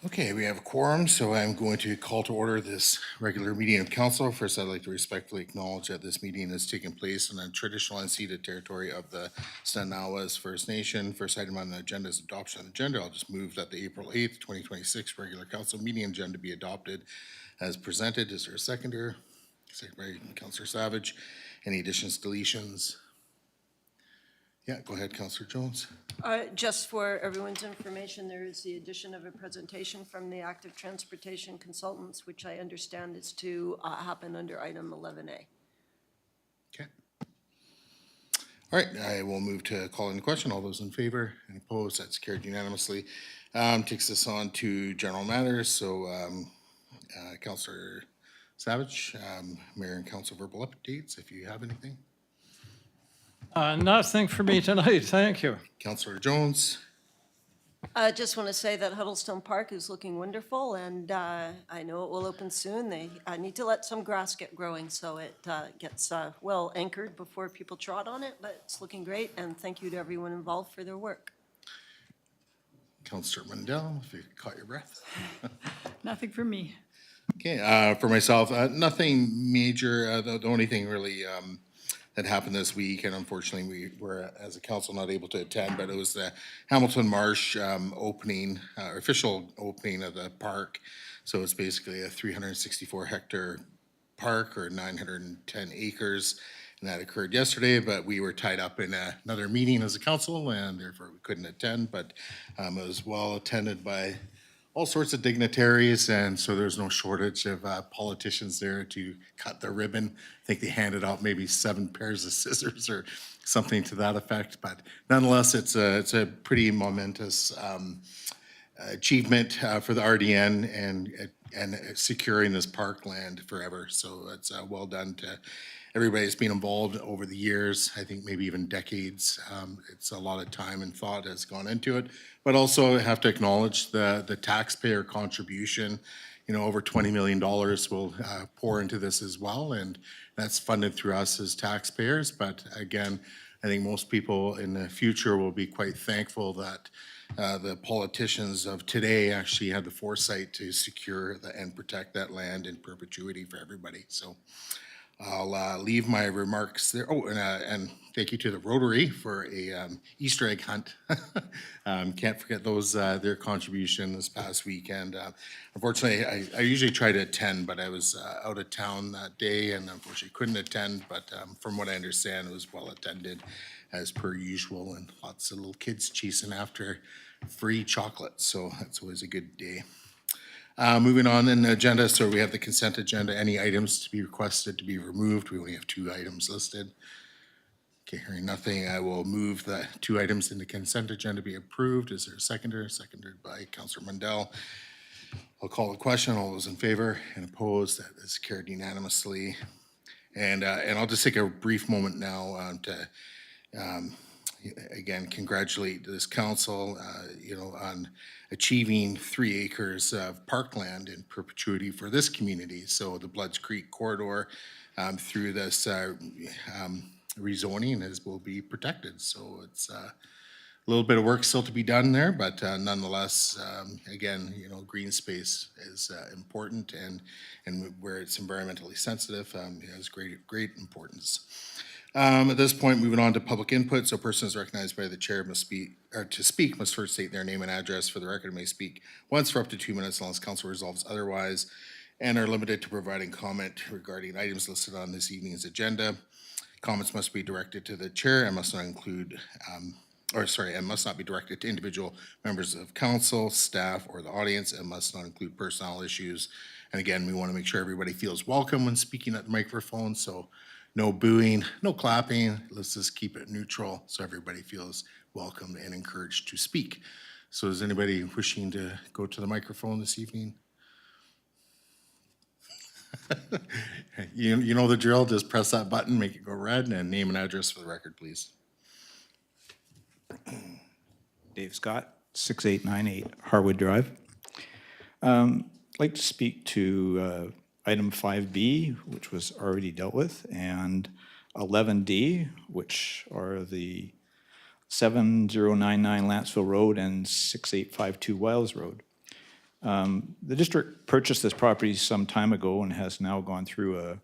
Okay, we have a quorum, so I'm going to call to order this regular meeting of council. First, I'd like to respectfully acknowledge that this meeting is taking place on the traditional unceded territory of the Stanawas First Nation. First item on the agenda is adoption of the agenda. I'll just move that the April 8th, 2026 regular council meeting agenda be adopted as presented. Is there a seconder? Second by Councillor Savage. Any additions, deletions? Yeah, go ahead, Councillor Jones. Just for everyone's information, there is the addition of a presentation from the active transportation consultants, which I understand is to happen under item 11A. Okay. All right, I will move to call in the question. All those in favor and opposed, that's carried unanimously. Takes us on to general matters. So Councillor Savage, Mayor and Council verbal updates, if you have anything. Nothing for me tonight, thank you. Councillor Jones. I just want to say that Huddlestone Park is looking wonderful, and I know it will open soon. They need to let some grass get growing so it gets well anchored before people trot on it, but it's looking great, and thank you to everyone involved for their work. Councillor Mundell, if you caught your breath. Nothing for me. Okay, for myself, nothing major. The only thing really that happened this week, and unfortunately we were as a council not able to attend, but it was the Hamilton Marsh opening, official opening of the park. So it's basically a 364 hectare park or 910 acres. And that occurred yesterday, but we were tied up in another meeting as a council and therefore we couldn't attend, but it was well attended by all sorts of dignitaries, and so there's no shortage of politicians there to cut the ribbon. I think they handed out maybe 7 pairs of scissors or something to that effect, but nonetheless, it's a pretty momentous achievement for the RDN and securing this parkland forever. So it's well done to everybody that's been involved over the years. I think maybe even decades. It's a lot of time and thought has gone into it, but also have to acknowledge the taxpayer contribution. You know, over $20 million will pour into this as well, and that's funded through us as taxpayers. But again, I think most people in the future will be quite thankful that the politicians of today actually had the foresight to secure and protect that land in perpetuity for everybody. So I'll leave my remarks there. Oh, and thank you to the Rotary for a Easter egg hunt. Can't forget those their contribution this past weekend. Unfortunately, I usually try to attend, but I was out of town that day and unfortunately couldn't attend. But from what I understand, it was well attended as per usual, and lots of little kids chasing after free chocolate. So that's always a good day. Moving on in the agenda, so we have the consent agenda. Any items to be requested to be removed? We only have 2 items listed. Okay, hearing nothing, I will move the 2 items in the consent agenda be approved. Is there a seconder? Seconded by Councillor Mundell. I'll call the question. All those in favor and opposed, that is carried unanimously. And I'll just take a brief moment now to again, congratulate this council, you know, on achieving 3 acres of parkland in perpetuity for this community. So the Bloods Creek corridor through this rezoning will be protected. So it's a little bit of work still to be done there, but nonetheless, again, you know, green space is important, and where it's environmentally sensitive, it has great importance. At this point, moving on to public input. So persons recognized by the chair to speak must first state their name and address for the record, may speak once for up to 2 minutes unless council resolves otherwise, and are limited to providing comment regarding items listed on this evening's agenda. Comments must be directed to the chair and must not include, and must not be directed to individual members of council, staff, or the audience, and must not include personnel issues. And again, we want to make sure everybody feels welcome when speaking at the microphone. So no booing, no clapping. Let's just keep it neutral so everybody feels welcome and encouraged to speak. So is anybody wishing to go to the microphone this evening? You know the drill. Just press that button, make it go red, and name and address for the record, please. Dave Scott, 6898 Harwood Drive. I'd like to speak to item 5B, which was already dealt with, and 11D, which are the 7099 Lantzville Road and 6852 Wiles Road. The district purchased this property some time ago and has now gone through a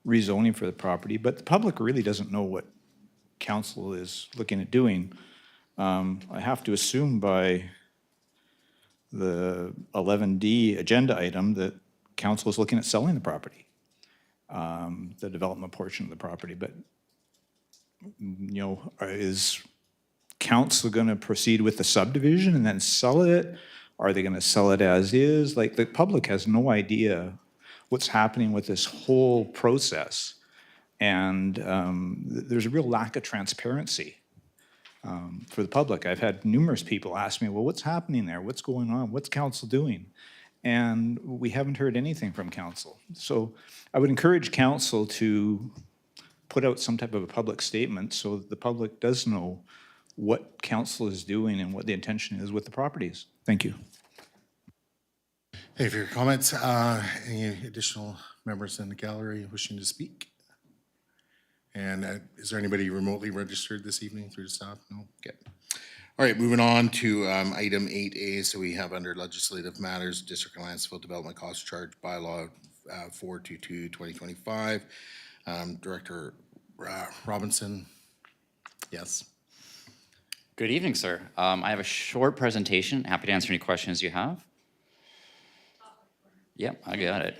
rezoning for the property, but the public really doesn't know what council is looking at doing. I have to assume by the 11D agenda item that council is looking at selling the property, the development portion of the property, but, you know, is council going to proceed with the subdivision and then sell it? Are they going to sell it as is? Like, the public has no idea what's happening with this whole process. And there's a real lack of transparency for the public. I've had numerous people ask me, well, what's happening there? What's going on? What's council doing? And we haven't heard anything from council. So I would encourage council to put out some type of a public statement so that the public does know what council is doing and what the intention is with the properties. Thank you. Thank you for your comments. Any additional members in the gallery wishing to speak? And is there anybody remotely registered this evening through the staff? No? Okay. All right, moving on to item 8A. So we have under legislative matters, District of Lantzville Development Cost Charge Bylaw 422-2025. Director Robinson. Yes. Good evening, sir. I have a short presentation. Happy to answer any questions you have. Yep, I got it.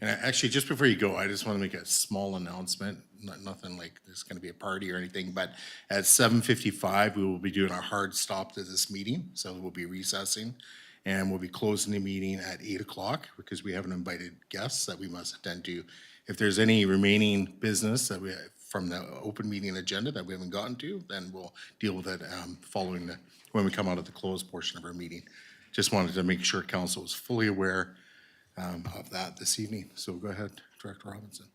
And actually, just before you go, I just want to make a small announcement. Nothing like there's going to be a party or anything, but at 7:55, we will be doing a hard stop to this meeting. So we'll be recessing and we'll be closing the meeting at 8 o'clock because we have an invited guests that we must attend to. If there's any remaining business that we from the open meeting agenda that we haven't gotten to, then we'll deal with it following when we come out of the closed portion of our meeting. Just wanted to make sure council was fully aware of that this evening. So go ahead, Director Robinson.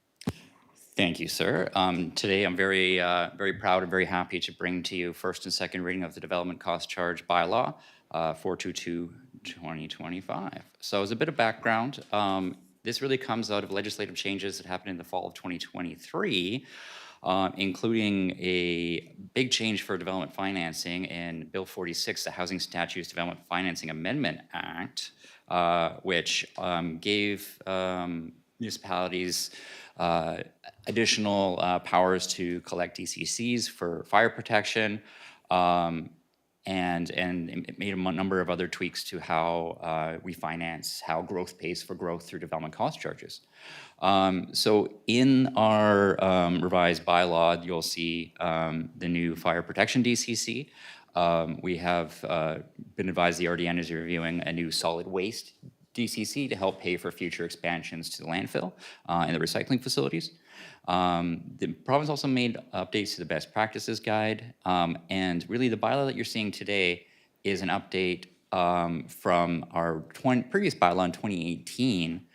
Thank you, sir. Today, I'm very, very proud and very happy to bring to you first and second reading of the Development Cost Charge Bylaw 422-2025. So as a bit of background, this really comes out of legislative changes that happened in the fall of 2023, including a big change for development financing in Bill 46, the Housing Statutes Development Financing Amendment Act, which gave municipalities additional powers to collect DCCs for fire protection, and it made a number of other tweaks to how we finance, how growth pays for growth through development cost charges. So in our revised bylaw, you'll see the new fire protection DCC. We have been advised the RDN is reviewing a new solid waste DCC to help pay for future expansions to the landfill and the recycling facilities. The province also made updates to the best practices guide, and really the bylaw that you're seeing today is an update from our previous bylaw in 2018,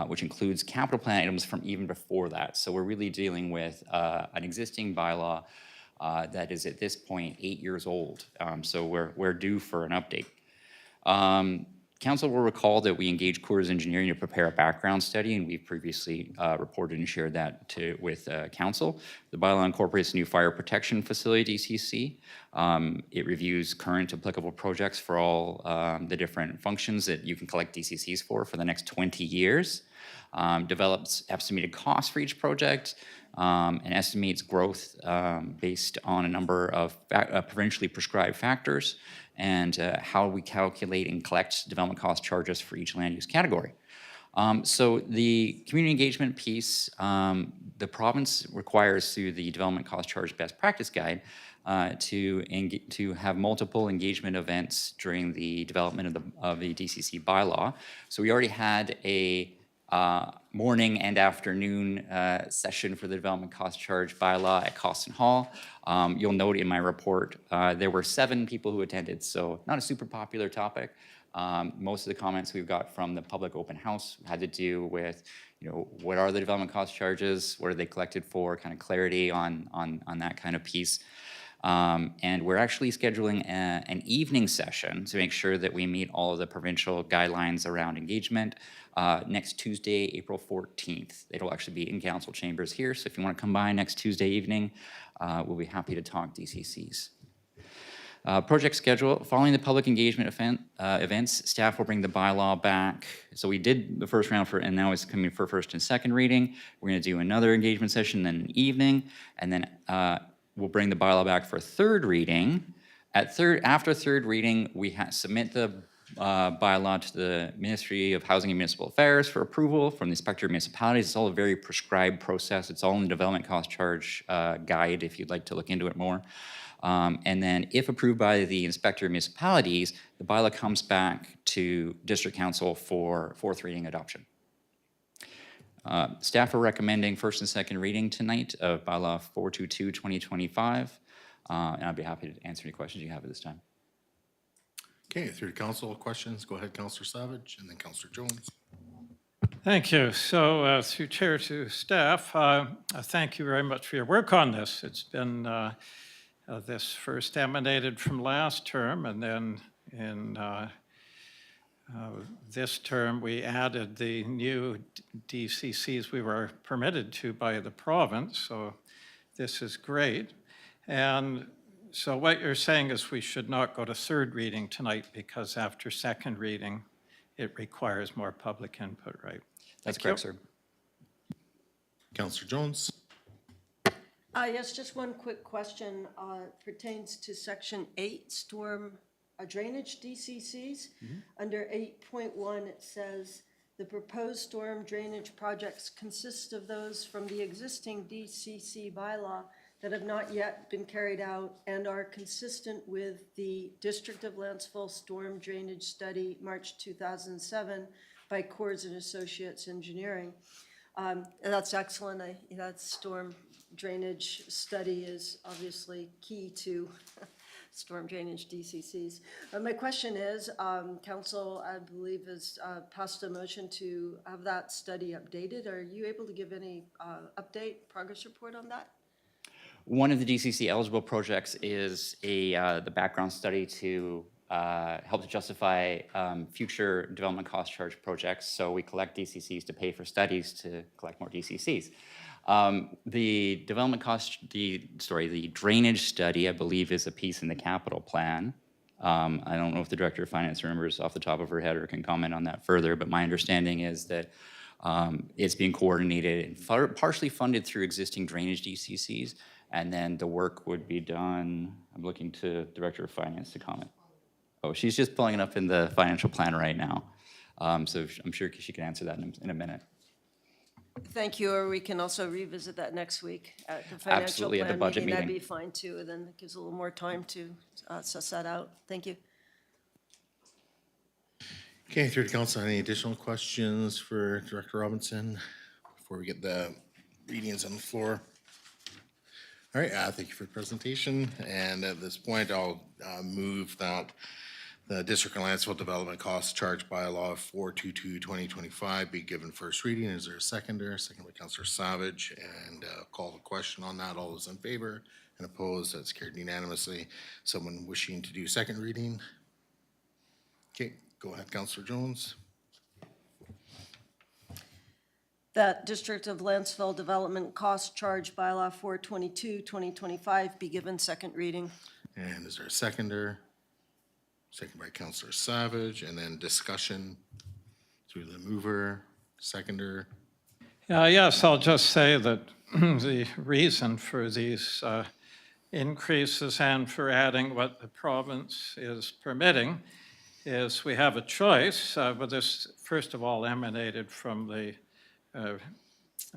which includes capital plan items from even before that. So we're really dealing with an existing bylaw that is at this point 8 years old. So we're due for an update. Council will recall that we engaged Coors Engineering to prepare a background study, and we've previously reported and shared that with Council. The bylaw incorporates a new fire protection facility, DCC. It reviews current applicable projects for all the different functions that you can collect DCCs for the next 20 years, develops estimated costs for each project, and estimates growth based on a number of provincially prescribed factors, and how we calculate and collect development cost charges for each land use category. So the community engagement piece, the province requires through the development cost charge best practice guide to have multiple engagement events during the development of the DCC bylaw. So we already had a morning and afternoon session for the development cost charge bylaw at Costin Hall. You'll note in my report, there were 7 people who attended, so not a super popular topic. Most of the comments we've got from the public open house had to do with, what are the development cost charges? What are they collected for? Kind of clarity on that kind of piece. And we're actually scheduling an evening session to make sure that we meet all of the provincial guidelines around engagement next Tuesday, April 14th. It'll actually be in council chambers here, so if you want to come by next Tuesday evening, we'll be happy to talk DCCs. Project schedule, following the public engagement events, staff will bring the bylaw back. So we did the first round and now it's coming for first and second reading. We're gonna do another engagement session, then an evening, and then we'll bring the bylaw back for third reading. After third reading, we submit the bylaw to the Ministry of Housing and Municipal Affairs for approval from the Inspector of Municipalities. It's all a very prescribed process. It's all in the development cost charge guide if you'd like to look into it more. And then if approved by the Inspector of Municipalities, the bylaw comes back to District Council for fourth reading adoption. Staff are recommending first and second reading tonight of bylaw 422-2025. And I'd be happy to answer any questions you have at this time. Okay, through to council questions. Go ahead, Councillor Savage, and then Councillor Jones. Thank you. So through chair to staff, thank you very much for your work on this. It's been, this first emanated from last term, and then in this term, we added the new DCCs we were permitted to by the province, so this is great. And so what you're saying is we should not go to third reading tonight because after second reading, it requires more public input, right? That's Thank correct, you. sir. Councillor Jones. Yes, just one quick question pertains to Section 8, storm drainage DCCs. Under 8.1, it says, the proposed storm drainage projects consist of those from the existing DCC bylaw that have not yet been carried out and are consistent with the District of Lantzville Storm Drainage Study, March 2007, by Coors and Associates Engineering. And that's excellent. That storm drainage study is obviously key to storm drainage DCCs. My question is, Council, I believe, has passed a motion to have that study updated. Are you able to give any update, progress report on that? One of the DCC eligible projects is the background study to help to justify future development cost charge projects. So we collect DCCs to pay for studies to collect more DCCs. The the drainage study, I believe, is a piece in the capital plan. I don't know if the Director of Finance remembers off the top of her head or can comment on that further, but my understanding is that it's being coordinated and partially funded through existing drainage DCCs, and then the work would be done. I'm looking to Director of Finance to comment. Oh, she's just pulling it up in the financial plan right now. So I'm sure she can answer that in a minute. Thank you, or we can also revisit that next week at the financial Absolutely, at the plan budget meeting. That'd meeting. be fine too, and then it gives a little more time to suss that out. Thank you. Okay, through to council, any additional questions for Director Robinson before we get the readings on the floor? All right, thank you for the presentation. And at this point, I'll move that the District of Lantzville Development Cost Charge Bylaw 422-2025 be given first reading. Is there a seconder? Second by Councillor Savage. And call the question on that. All those in favor and opposed, that's carried unanimously. Someone wishing to do second reading? Okay, go ahead, Councillor Jones. That District of Lantzville Development Cost Charge Bylaw 422-2025 be given second reading. And is there a seconder? Second by Councillor Savage, and then discussion through the mover, seconder. Yes, I'll just say that the reason for these increases and for adding what the province is permitting is we have a choice, but this first of all emanated from the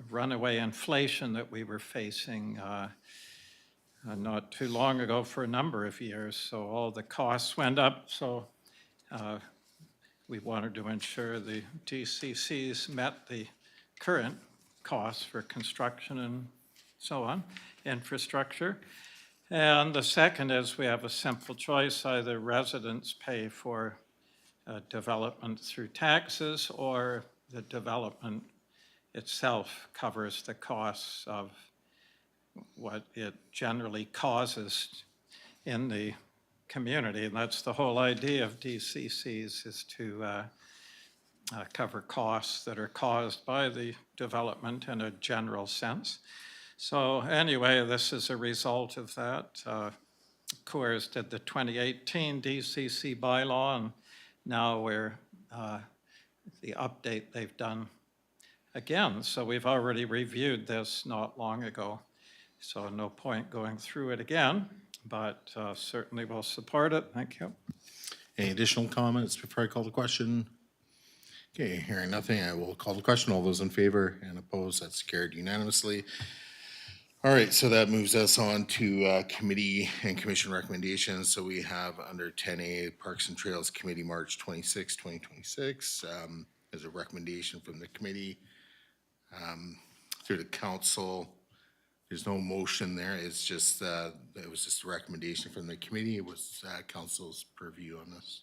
runaway inflation that we were facing not too long ago for a number of years. So all the costs went up. So we wanted to ensure the DCCs met the current costs for construction and so on, infrastructure. And the second is we have a simple choice. Either residents pay for development through taxes, or the development itself covers the costs of what it generally causes in the community. And that's the whole idea of DCCs, is to cover costs that are caused by the development in a general sense. So anyway, this is a result of that. Coors did the 2018 DCC bylaw, and now we're the update they've done again. So we've already reviewed this not long ago, so no point going through it again, but certainly we'll support it. Thank you. Any additional comments before I call the question? Okay, hearing nothing, I will call the question. All those in favor and opposed, that's carried unanimously. All right, so that moves us on to committee and commission recommendations. So we have under 10A, Parks and Trails Committee, March 26, 2026. As a recommendation from the committee through the council. There's no motion there. It's just, it was just a recommendation from the committee. It was council's purview on this.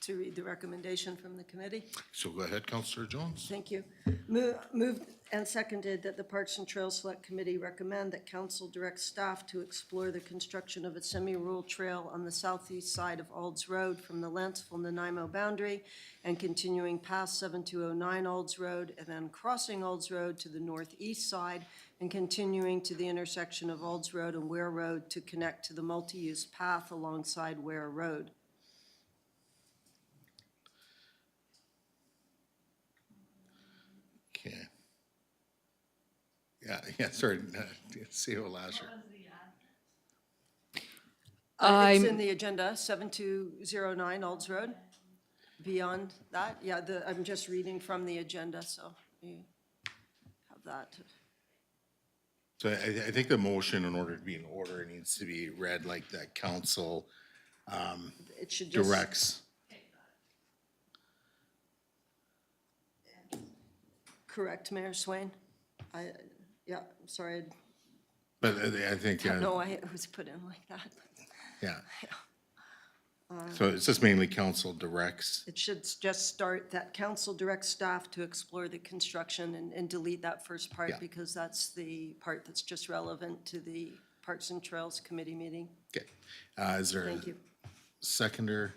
To read the recommendation from the committee. So go ahead, Councillor Jones. Thank you. Moved and seconded that the Parks and Trails Select Committee recommend that council direct staff to explore the construction of a semi-rural trail on the southeast side of Alds Road from the Lantzville-Nanaimo boundary and continuing past 7209 Alds Road and then crossing Alds Road to the northeast side and continuing to the intersection of Alds Road and Ware Road to connect to the multi-use path alongside Ware Road. Okay. Yeah, sorry, CO Lasher. It's in the agenda, 7209 Alds Road. Beyond that, yeah, I'm just reading from the agenda, so you have that. So I think the motion, in order to be in order, needs to be read like that council It should just. directs. Correct, Mayor Swain. Yeah, I'm sorry, But I think, I don't know why it was put in like that. yeah. So it's just mainly council directs. It should just start that council directs staff to explore the construction and delete that first part Yeah. because that's the part that's just relevant to the Parks and Trails Committee meeting. Okay. Is there a Thank you. seconder?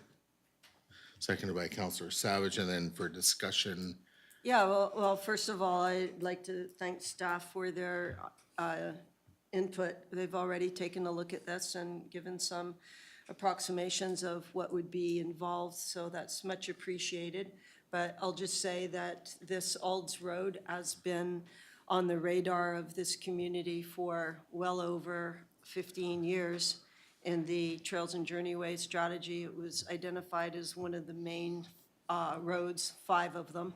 Seconded by Councillor Savage, and then for discussion. Yeah, well, first of all, I'd like to thank staff for their input. They've already taken a look at this and given some approximations of what would be involved, so that's much appreciated. But I'll just say that this Alds Road has been on the radar of this community for well over 15 years. In the Trails and Journeyways strategy, it was identified as one of the main roads, 5 of them,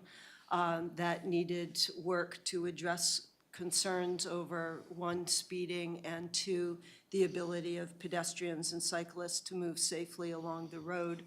that needed work to address concerns over, 1, speeding, and 2, the ability of pedestrians and cyclists to move safely along the road.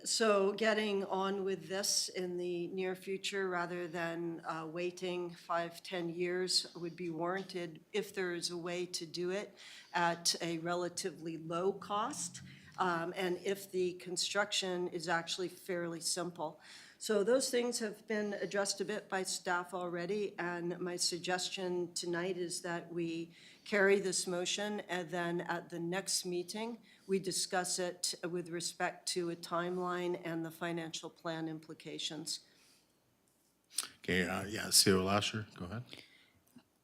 So getting on with this in the near future rather than waiting 5-10 years would be warranted if there is a way to do it at a relatively low cost, and if the construction is actually fairly simple. So those things have been addressed a bit by staff already, and my suggestion tonight is that we carry this motion, and then at the next meeting, we discuss it with respect to a timeline and the financial plan implications. Okay, yeah, CO Lasher, go ahead.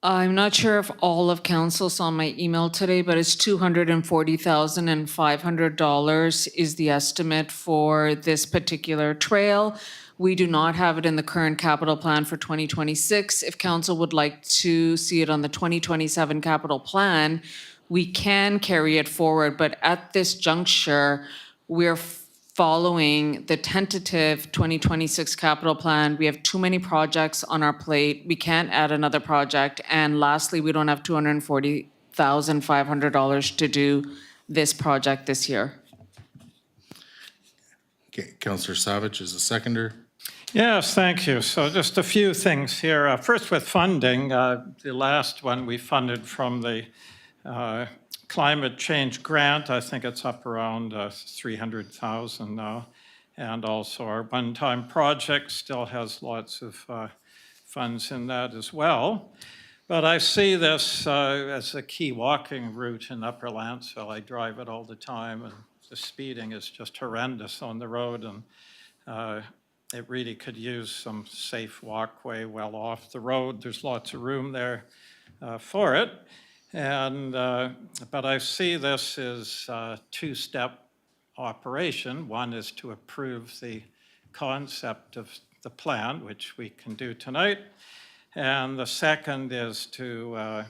I'm not sure if all of council saw my email today, but it's $240,500 is the estimate for this particular trail. We do not have it in the current capital plan for 2026. If council would like to see it on the 2027 capital plan, we can carry it forward, but at this juncture, we're following the tentative 2026 capital plan. We have too many projects on our plate. We can't add another project. And lastly, we don't have $240,500 to do this project this year. Okay, Councillor Savage is a seconder. Yes, thank you. So just a few things here. First with funding, the last one we funded from the climate change grant. I think it's up around 300,000 now. And also our one-time project still has lots of funds in that as well. But I see this as a key walking route in Upper Lantzville. I drive it all the time, and the speeding is just horrendous on the road, and it really could use some safe walkway well off the road. There's lots of room there for it. And, but I see this as a two-step operation. One is to approve the concept of the plan, which we can do tonight. And the second is to,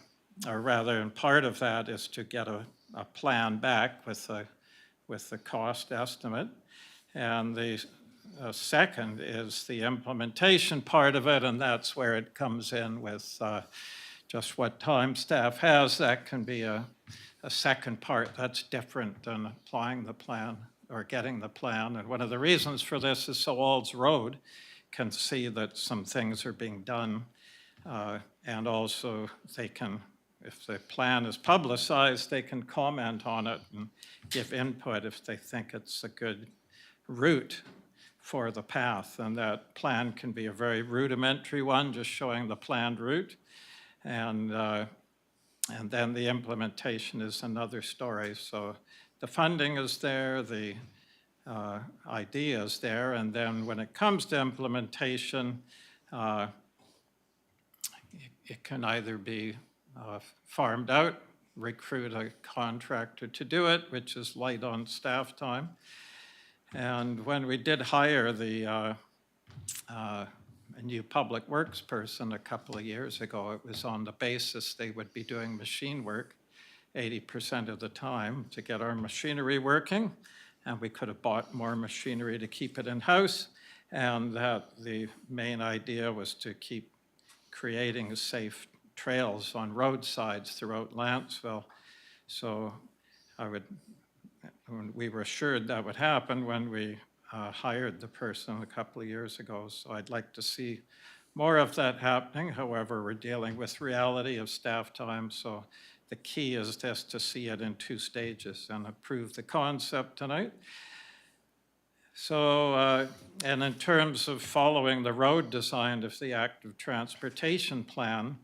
or rather, and part of that is to get a plan back with the cost estimate. And the second is the implementation part of it, and that's where it comes in with just what time staff has. That can be a second part that's different than applying the plan or getting the plan. And one of the reasons for this is so Ald's Road can see that some things are being done. And also they can, if the plan is publicized, they can comment on it and give input if they think it's a good route for the path. And that plan can be a very rudimentary one, just showing the planned route. And then the implementation is another story. So the funding is there, the idea is there, and then when it comes to implementation, it can either be farmed out, recruit a contractor to do it, which is light on staff time. And when we did hire a new public works person a couple of years ago, it was on the basis they would be doing machine work 80% of the time to get our machinery working, and we could have bought more machinery to keep it in-house, and that the main idea was to keep creating safe trails on roadsides throughout Lantzville. So we were assured that would happen when we hired the person a couple of years ago. So I'd like to see more of that happening. However, we're dealing with reality of staff time. So the key is just to see it in two stages and approve the concept tonight. So, and in terms of following the road design of the active transportation plan,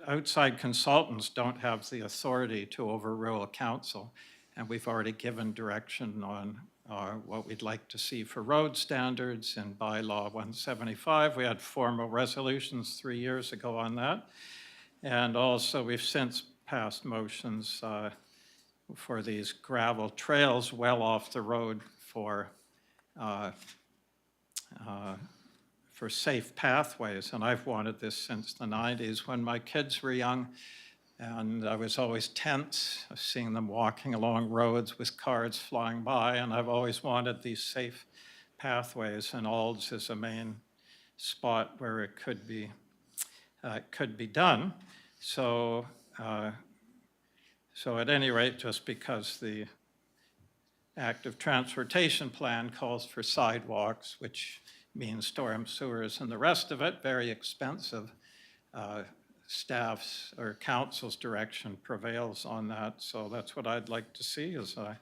outside consultants don't have the authority to overrule council. And we've already given direction on what we'd like to see for road standards in bylaw 175. We had formal resolutions 3 years ago on that. And also we've since passed motions for these gravel trails well off the road for safe pathways. And I've wanted this since the 90s when my kids were young. And I was always tense of seeing them walking along roads with cars flying by. And I've always wanted these safe pathways. And Ald's is a main spot where it could be done. So, so at any rate, just because the active transportation plan calls for sidewalks, which means storm sewers and the rest of it, very expensive, staff's or council's direction prevails on that. So that's what I'd like to see, is a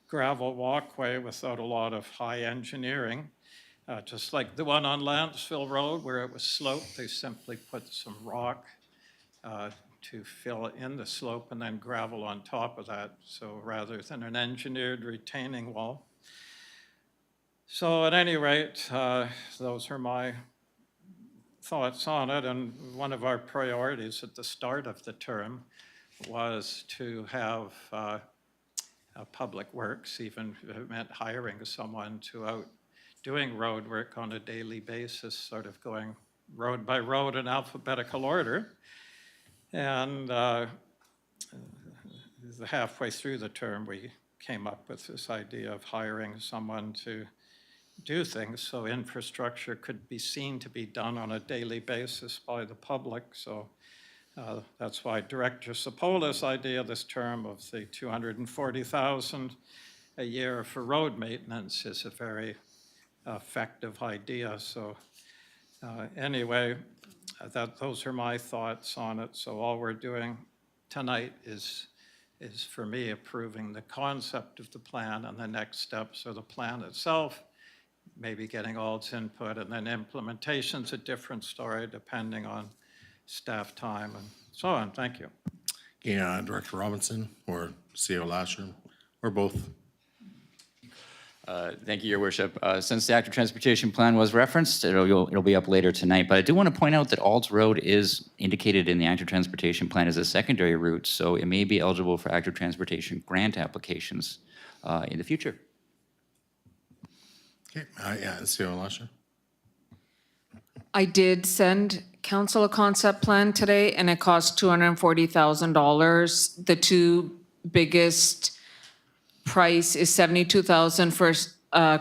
gravel walkway without a lot of high engineering. Just like the one on Lantzville Road where it was sloped, they simply put some rock to fill in the slope and then gravel on top of that. So rather than an engineered retaining wall. So at any rate, those are my thoughts on it. And one of our priorities at the start of the term was to have public works, even if it meant hiring someone to out doing road work on a daily basis, sort of going road by road in alphabetical order. And halfway through the term, we came up with this idea of hiring someone to do things so infrastructure could be seen to be done on a daily basis by the public. So that's why Director Sepola's idea this term of the $240,000 a year for road maintenance is a very effective idea. So anyway, those are my thoughts on it. So all we're doing tonight is for me approving the concept of the plan, and the next steps are the plan itself, maybe getting Ald's input, and then implementation's a different story depending on staff time and so on. Thank you. Yeah, Director Robinson or CO Lasher, or both. Thank you, Your Worship. Since the active transportation plan was referenced, it'll be up later tonight, but I do want to point out that Ald's Road is indicated in the active transportation plan as a secondary route, so it may be eligible for active transportation grant applications in the future. Okay, yeah, CO Lasher. I did send council a concept plan today, and it cost $240,000. The two biggest price is $72,000 for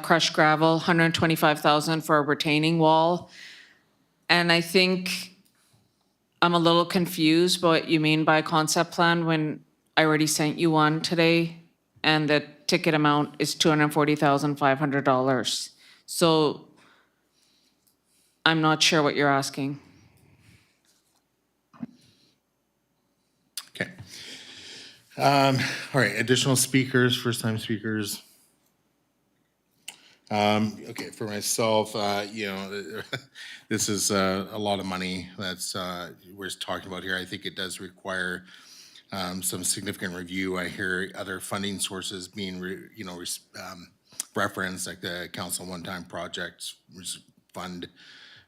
crushed gravel, $125,000 for a retaining wall. And I think I'm a little confused by what you mean by concept plan when I already sent you one today, and the ticket amount is $240,500. So I'm not sure what you're asking. Okay. All right, additional speakers, first-time speakers. Okay, for myself, you know, this is a lot of money that's we're talking about here. I think it does require some significant review. I hear other funding sources being, referenced, like the council one-time projects fund.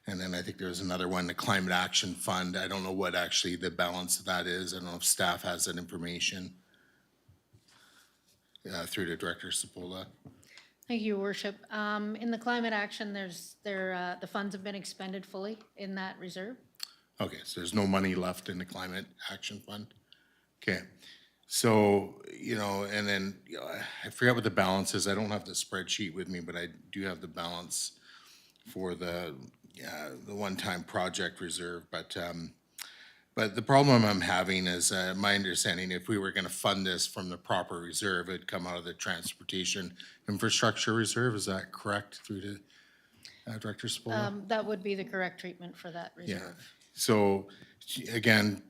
And then I think there's another one, the Climate Action Fund. I don't know what actually the balance of that is. I don't know if staff has that information. Through to Director Sapola. Thank you, Your Worship. In the climate action, the funds have been expended fully in that reserve. Okay, so there's no money left in the Climate Action Fund? Okay, so, and then, I forget what the balance is. I don't have the spreadsheet with me, but I do have the balance for the one-time project reserve, but the problem I'm having is, my understanding, if we were gonna fund this from the proper reserve, it'd come out of the Transportation Infrastructure Reserve. Is that correct, through to Director Spola? That would be the correct treatment for that Yeah, reserve. so, again,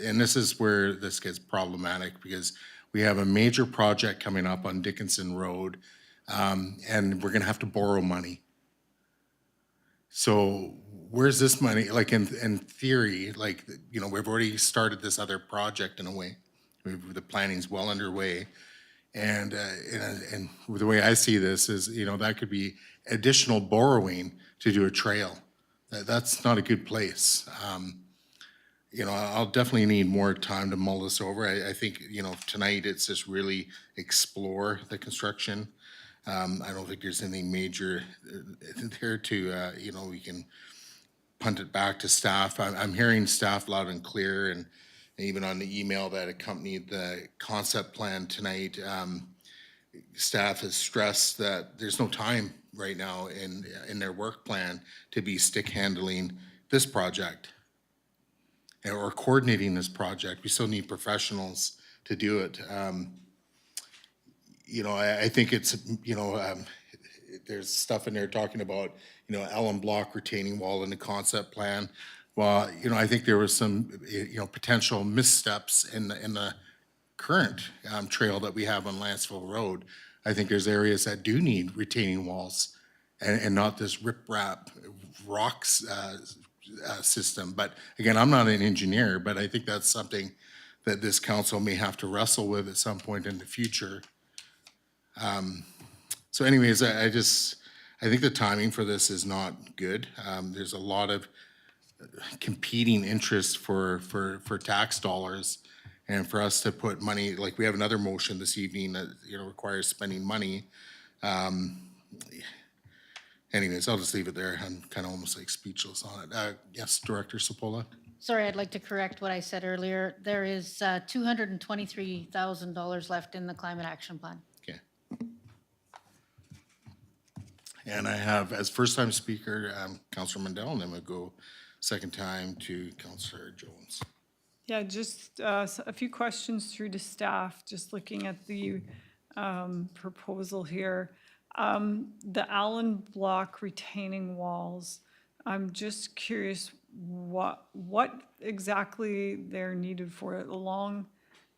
and this is where this gets problematic, because we have a major project coming up on Dickinson Road, and we're gonna have to borrow money. So where's this money? Like in theory, we've already started this other project in a way. The planning's well underway. And the way I see this is, that could be additional borrowing to do a trail. That's not a good place. I'll definitely need more time to mull this over. I think, tonight it's just really explore the construction. I don't think there's anything major there to, we can punt it back to staff. I'm hearing staff loud and clear, and even on the email that accompanied the concept plan tonight, staff has stressed that there's no time right now in their work plan to be stick handling this project or coordinating this project. We still need professionals to do it. I think it's, there's stuff in there talking about, Ellen Block retaining wall in the concept plan. Well, I think there was some, potential missteps in the current trail that we have on Lantzville Road. I think there's areas that do need retaining walls and not this rip-rap rocks system. But again, I'm not an engineer, but I think that's something that this council may have to wrestle with at some point in the future. So anyways, I think the timing for this is not good. There's a lot of competing interests for tax dollars, and for us to put money, like we have another motion this evening that, requires spending money. Anyways, I'll just leave it there. I'm kind of almost like speechless on it. Yes, Director Sapola? Sorry, I'd like to correct what I said earlier. There is $223,000 left in the climate action plan. Okay. And I have, as first-time speaker, Councillor Mandel, and then we'll go second time to Councillor Jones. Yeah, just a few questions through to staff, just looking at the proposal here. The Allen Block retaining walls, I'm just curious what exactly they're needed for. Along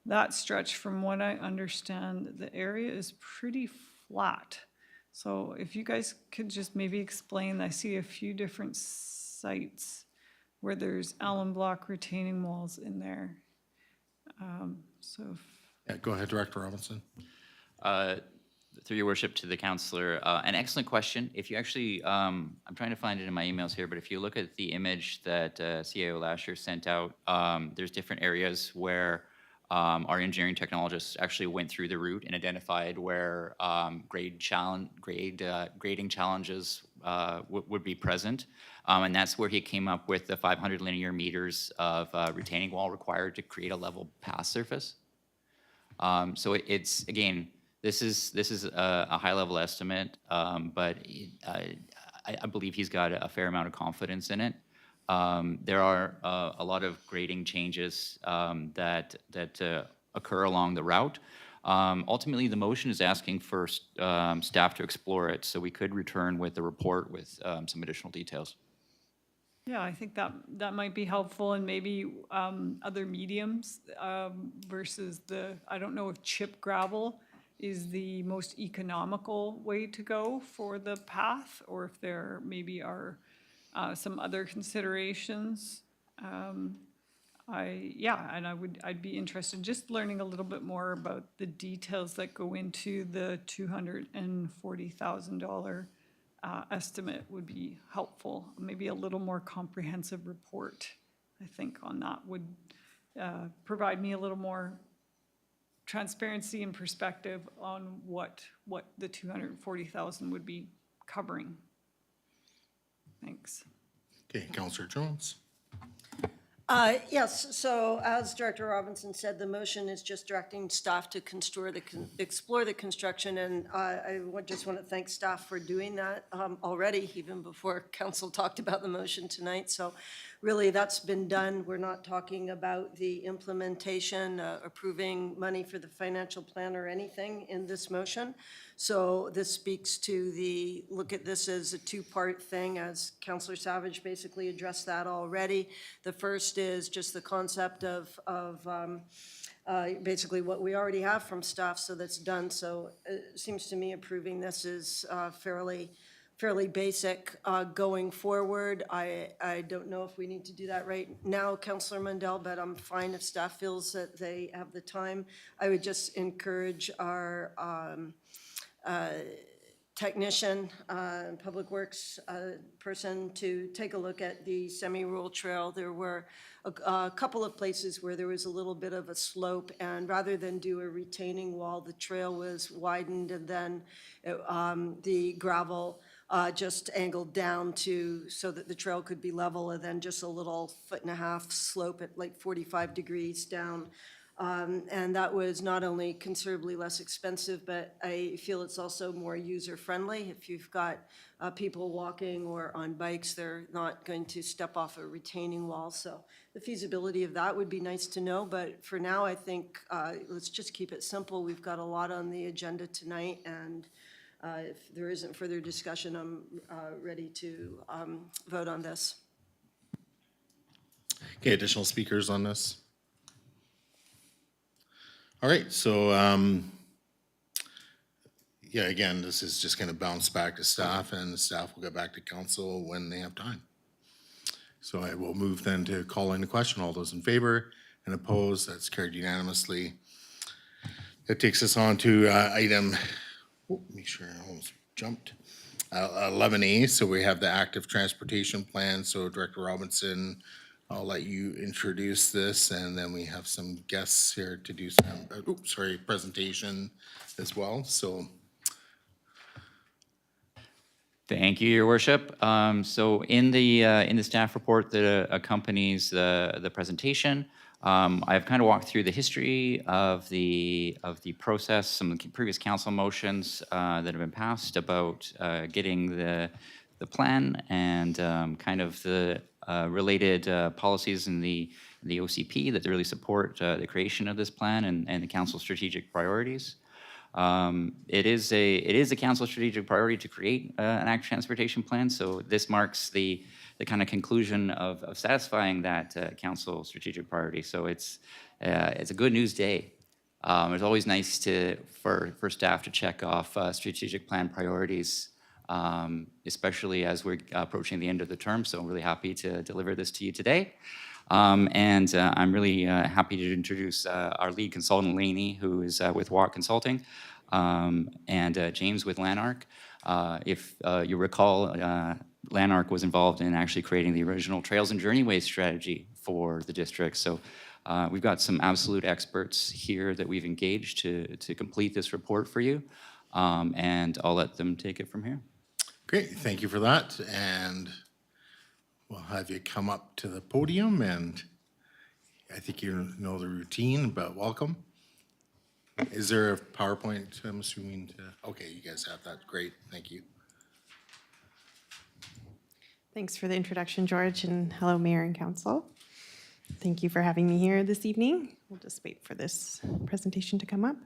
that stretch, from what I understand, the area is pretty flat. So if you guys could just maybe explain, I see a few different sites where there's Allen block retaining walls in there. So Yeah, go ahead, Director Robinson. Through your worship to the councillor, an excellent question. If you actually, I'm trying to find it in my emails here, but if you look at the image that CAO Lasher sent out, there's different areas where our engineering technologists actually went through the route and identified where grading challenges would be present. And that's where he came up with the 500 linear meters of retaining wall required to create a level pass surface. So it's, again, this is a high-level estimate, but I believe he's got a fair amount of confidence in it. There are a lot of grading changes that occur along the route. Ultimately, the motion is asking for staff to explore it, so we could return with a report with some additional details. yeah, I think that might be helpful, and maybe other mediums versus I don't know if chip gravel is the most economical way to go for the path, or if there maybe are some other considerations. I'd be interested just learning a little bit more about the details that go into the $240,000 estimate would be helpful. Maybe a little more comprehensive report, I think, on that would provide me a little more transparency and perspective on what the $240,000 would be covering. Thanks. Okay, Councillor Jones. Yes, so as Director Robinson said, the motion is just directing staff to explore the construction, and just want to thank staff for doing that already, even before council talked about the motion tonight. So really, that's been done. We're not talking about the implementation, approving money for the financial plan or anything in this motion. So this speaks to look at this as a two-part thing, as Councillor Savage basically addressed that already. The first is just the concept of basically what we already have from staff, so that's done. So it seems to me approving this is fairly basic going forward. I don't know if we need to do that right now, Councillor Mundell, but I'm fine if staff feels that they have the time. I would just encourage our technician, public works person to take a look at the semi-rural trail. There were a couple of places where there was a little bit of a slope, and rather than do a retaining wall, the trail was widened, and then the gravel just angled down so that the trail could be level, and then just a little 1.5 foot slope at like 45 degrees down. And that was not only considerably less expensive, but I feel it's also more user-friendly. If you've got people walking or on bikes, they're not going to step off a retaining wall. So the feasibility of that would be nice to know. But for now, I think let's just keep it simple. We've got a lot on the agenda tonight, and if there isn't further discussion, I'm ready to vote on this. Okay, additional speakers on this? All right, so, yeah, again, this is just gonna bounce back to staff, and the staff will get back to council when they have time. So I will move then to call in the question. All those in favor and opposed, that's carried unanimously. That takes us on to item, make sure I almost jumped, 11A. So we have the active transportation plan. So Director Robinson, I'll let you introduce this, and then we have some guests here to do some, presentation as well, so. Thank you, Your Worship. So in the staff report that accompanies the presentation, I've kind of walked through the history of the process, some of the previous council motions that have been passed about getting the plan and kind of the related policies in the OCP that really support the creation of this plan and the council's strategic priorities. It is a council strategic priority to create an active transportation plan. So this marks the kind of conclusion of satisfying that council strategic priority. So it's a good news day. It's always nice for staff to check off strategic plan priorities, especially as we're approaching the end of the term. So I'm really happy to deliver this to you today. And I'm really happy to introduce our lead consultant, Lainey, who is with Watt Consulting, and James with Lanark. If you recall, Lanark was involved in actually creating the original Trails and Journeyways strategy for the district. So we've got some absolute experts here that we've engaged to complete this report for you. And I'll let them take it from here. Great, thank you for that. And we'll have you come up to the podium, and I think you know the routine, but welcome. Is there a PowerPoint, I'm assuming? Okay, you guys have that. Great, thank you. Thanks for the introduction, George, and hello, Mayor and Council. Thank you for having me here this evening. We'll just wait for this presentation to come up.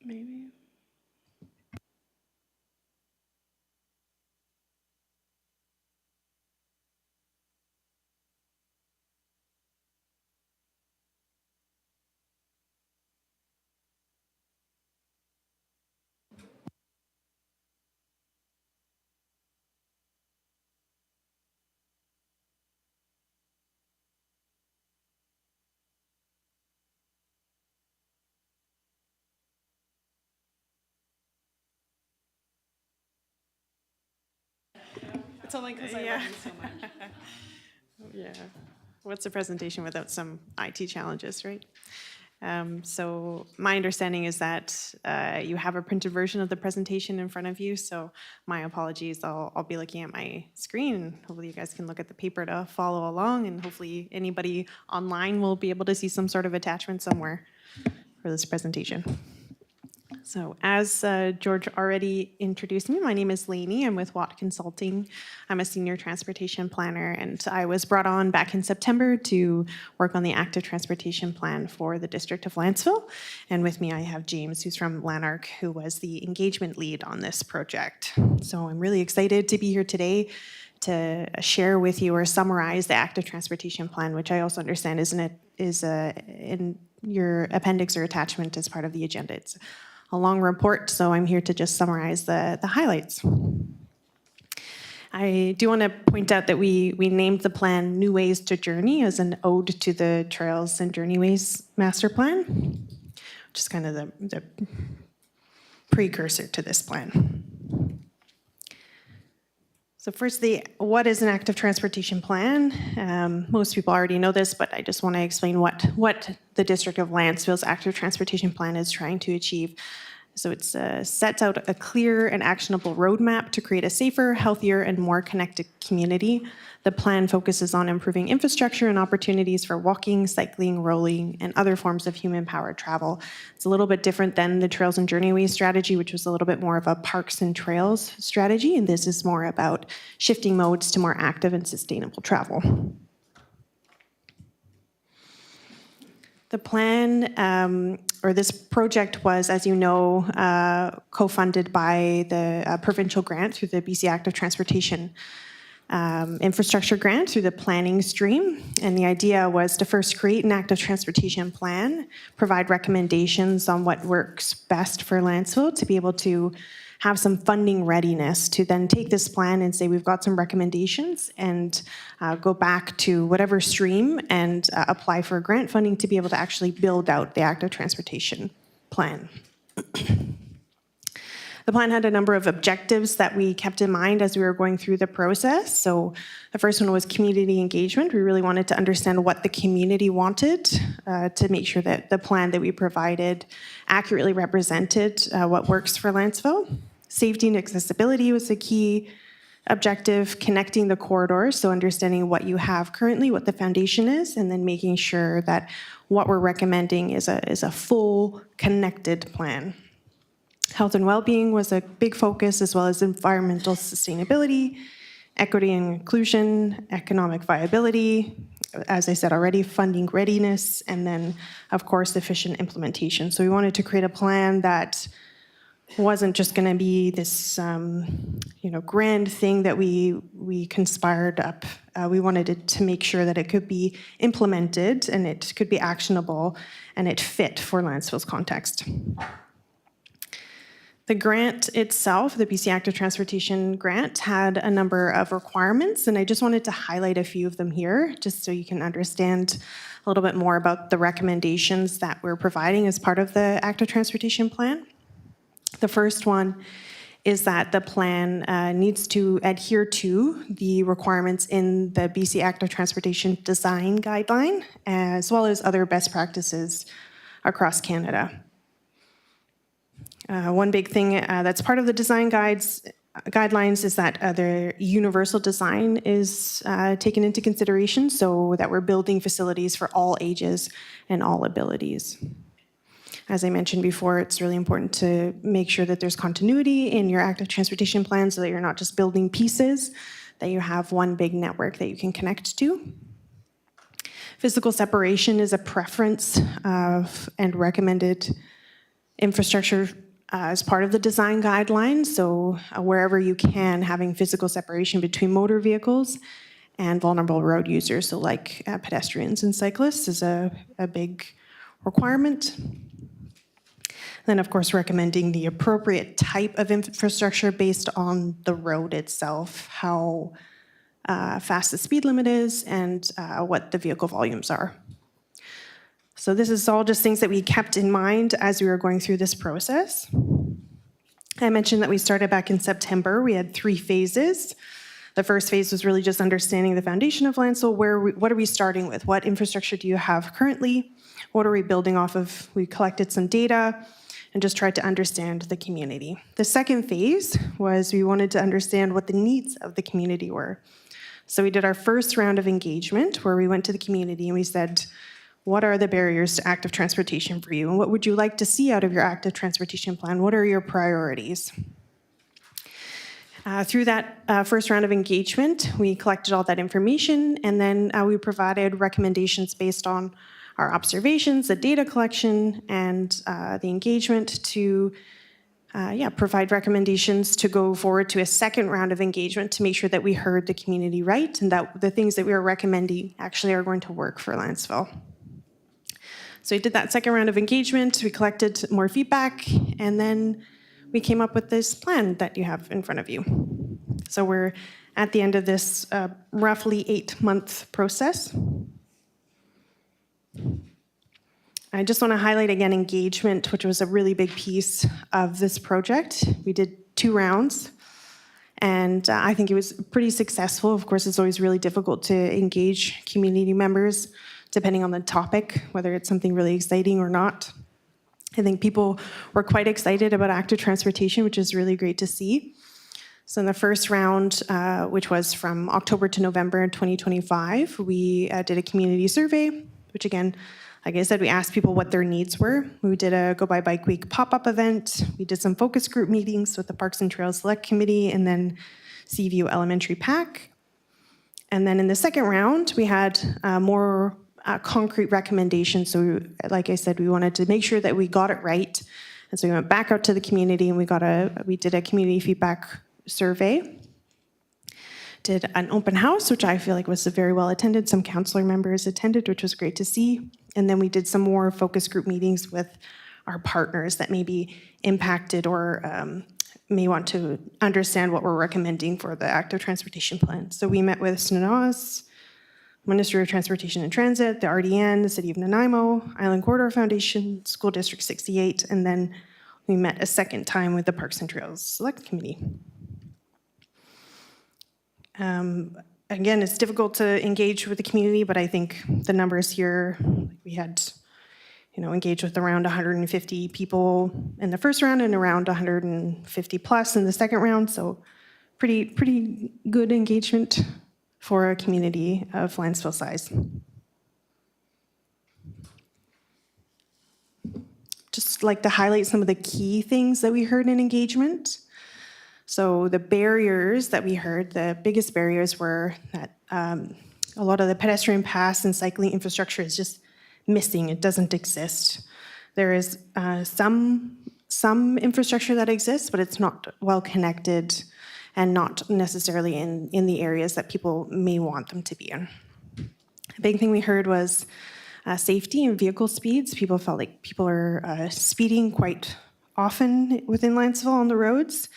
Maybe. It's only because I love you so much. Yeah. What's a presentation without some IT challenges, right? So my understanding is that you have a printed version of the presentation in front of you, so my apologies. I'll be looking at my screen. Hopefully you guys can look at the paper to follow along, and hopefully anybody online will be able to see some sort of attachment somewhere for this presentation. So as George already introduced me, my name is Lainey. I'm with Watt Consulting. I'm a senior transportation planner, and I was brought on back in September to work on the active transportation plan for the district of Lantzville. And with me, I have James, who's from Lanark, who was the engagement lead on this project. So I'm really excited to be here today to share with you or summarize the active transportation plan, which I also understand is in your appendix or attachment as part of the agenda. It's a long report, so I'm here to just summarize the highlights. I do want to point out that we named the plan New Ways to Journey as an ode to the Trails and Journeyways Master Plan, which is kind of the precursor to this plan. So firstly, what is an active transportation plan? Most people already know this, but I just want to explain what the District of Lantzville's active transportation plan is trying to achieve. So it sets out a clear and actionable roadmap to create a safer, healthier, and more connected community. The plan focuses on improving infrastructure and opportunities for walking, cycling, rolling, and other forms of human-powered travel. It's a little bit different than the Trails and Journeyways strategy, which was a little bit more of a parks and trails strategy, and this is more about shifting modes to more active and sustainable travel. The plan, or this project was, as you know, co-funded by the provincial grant through the BC Active Transportation Infrastructure Grant through the planning stream. And the idea was to first create an active transportation plan, provide recommendations on what works best for Lantzville to be able to have some funding readiness to then take this plan and say we've got some recommendations and go back to whatever stream and apply for grant funding to be able to actually build out the active transportation plan. The plan had a number of objectives that we kept in mind as we were going through the process. So the first one was community engagement. We really wanted to understand what the community wanted to make sure that the plan that we provided accurately represented what works for Lantzville. Safety and accessibility was a key objective, connecting the corridors, so understanding what you have currently, what the foundation is, and then making sure that what we're recommending is a full connected plan. Health and well-being was a big focus, as well as environmental sustainability, equity and inclusion, economic viability, as I said already, funding readiness, and then, of course, efficient implementation. So we wanted to create a plan that wasn't just going to be this, grand thing that we conspired up. We wanted it to make sure that it could be implemented and it could be actionable and it fit for Lantzville's context. The grant itself, the BC Active Transportation Grant, had a number of requirements, and I just wanted to highlight a few of them here, just so you can understand a little bit more about the recommendations that we're providing as part of the Active Transportation Plan. The first one is that the plan needs to adhere to the requirements in the BC Active Transportation Design Guideline, as well as other best practices across Canada. One big thing that's part of the design guidelines is that the universal design is taken into consideration, so that we're building facilities for all ages and all abilities. As I mentioned before, it's really important to make sure that there's continuity in your active transportation plan so that you're not just building pieces, that you have one big network that you can connect to. Physical separation is a preference and recommended infrastructure as part of the design guidelines. So wherever you can, having physical separation between motor vehicles and vulnerable road users, so like pedestrians and cyclists, is a big requirement. Then, of course, recommending the appropriate type of infrastructure based on the road itself, how fast the speed limit is, and what the vehicle volumes are. So this is all just things that we kept in mind as we were going through this process. I mentioned that we started back in September. We had 3 phases. The first phase was really just understanding the foundation of Lantzville. What are we starting with? What infrastructure do you have currently? What are we building off of? We collected some data and just tried to understand the community. The second phase was we wanted to understand what the needs of the community were. So we did our first round of engagement where we went to the community and we said, what are the barriers to active transportation for you? And what would you like to see out of your active transportation plan? What are your priorities? Through that first round of engagement, we collected all that information, and then we provided recommendations based on our observations, the data collection, and the engagement to provide recommendations to go forward to a second round of engagement to make sure that we heard the community right and that the things that we were recommending actually are going to work for Lantzville. So we did that second round of engagement, we collected more feedback, and then we came up with this plan that you have in front of you. So we're at the end of this roughly 8-month process. I just want to highlight again engagement, which was a really big piece of this project. We did 2 rounds, and I think it was pretty successful. Of course, it's always really difficult to engage community members depending on the topic, whether it's something really exciting or not. I think people were quite excited about active transportation, which is really great to see. So in the first round, which was from October to November 2025, we did a community survey, which again, like I said, we asked people what their needs were. We did a Go By Bike Week pop-up event. We did some focus group meetings with the Parks and Trails Select Committee and then Seaview Elementary PAC. And then in the second round, we had more concrete recommendations. So like I said, we wanted to make sure that we got it right. And so we went back out to the community and we did a community feedback survey. Did an open house, which I feel like was very well attended. Some councillor members attended, which was great to see. And then we did some more focus group meetings with our partners that may be impacted or may want to understand what we're recommending for the active transportation plan. So we met with SNNAS, Ministry of Transportation and Transit, the RDN, the City of Nanaimo, Island Corridor Foundation, School District 68, and then we met a second time with the Parks and Trails Select Committee. Again, it's difficult to engage with the community, but I think the numbers here, we had, engaged with around 150 people in the first round and around 150 plus in the second round. So pretty good engagement for a community of Lantzville size. Just just like to highlight some of the key things that we heard in engagement. So the barriers that we heard, the biggest barriers were that a lot of the pedestrian paths and cycling infrastructure is just missing. It doesn't exist. There is some infrastructure that exists, but it's not well connected and not necessarily in the areas that people may want them to be in. A big thing we heard was safety and vehicle speeds. People felt like people are speeding quite often within Lantzville on the roads.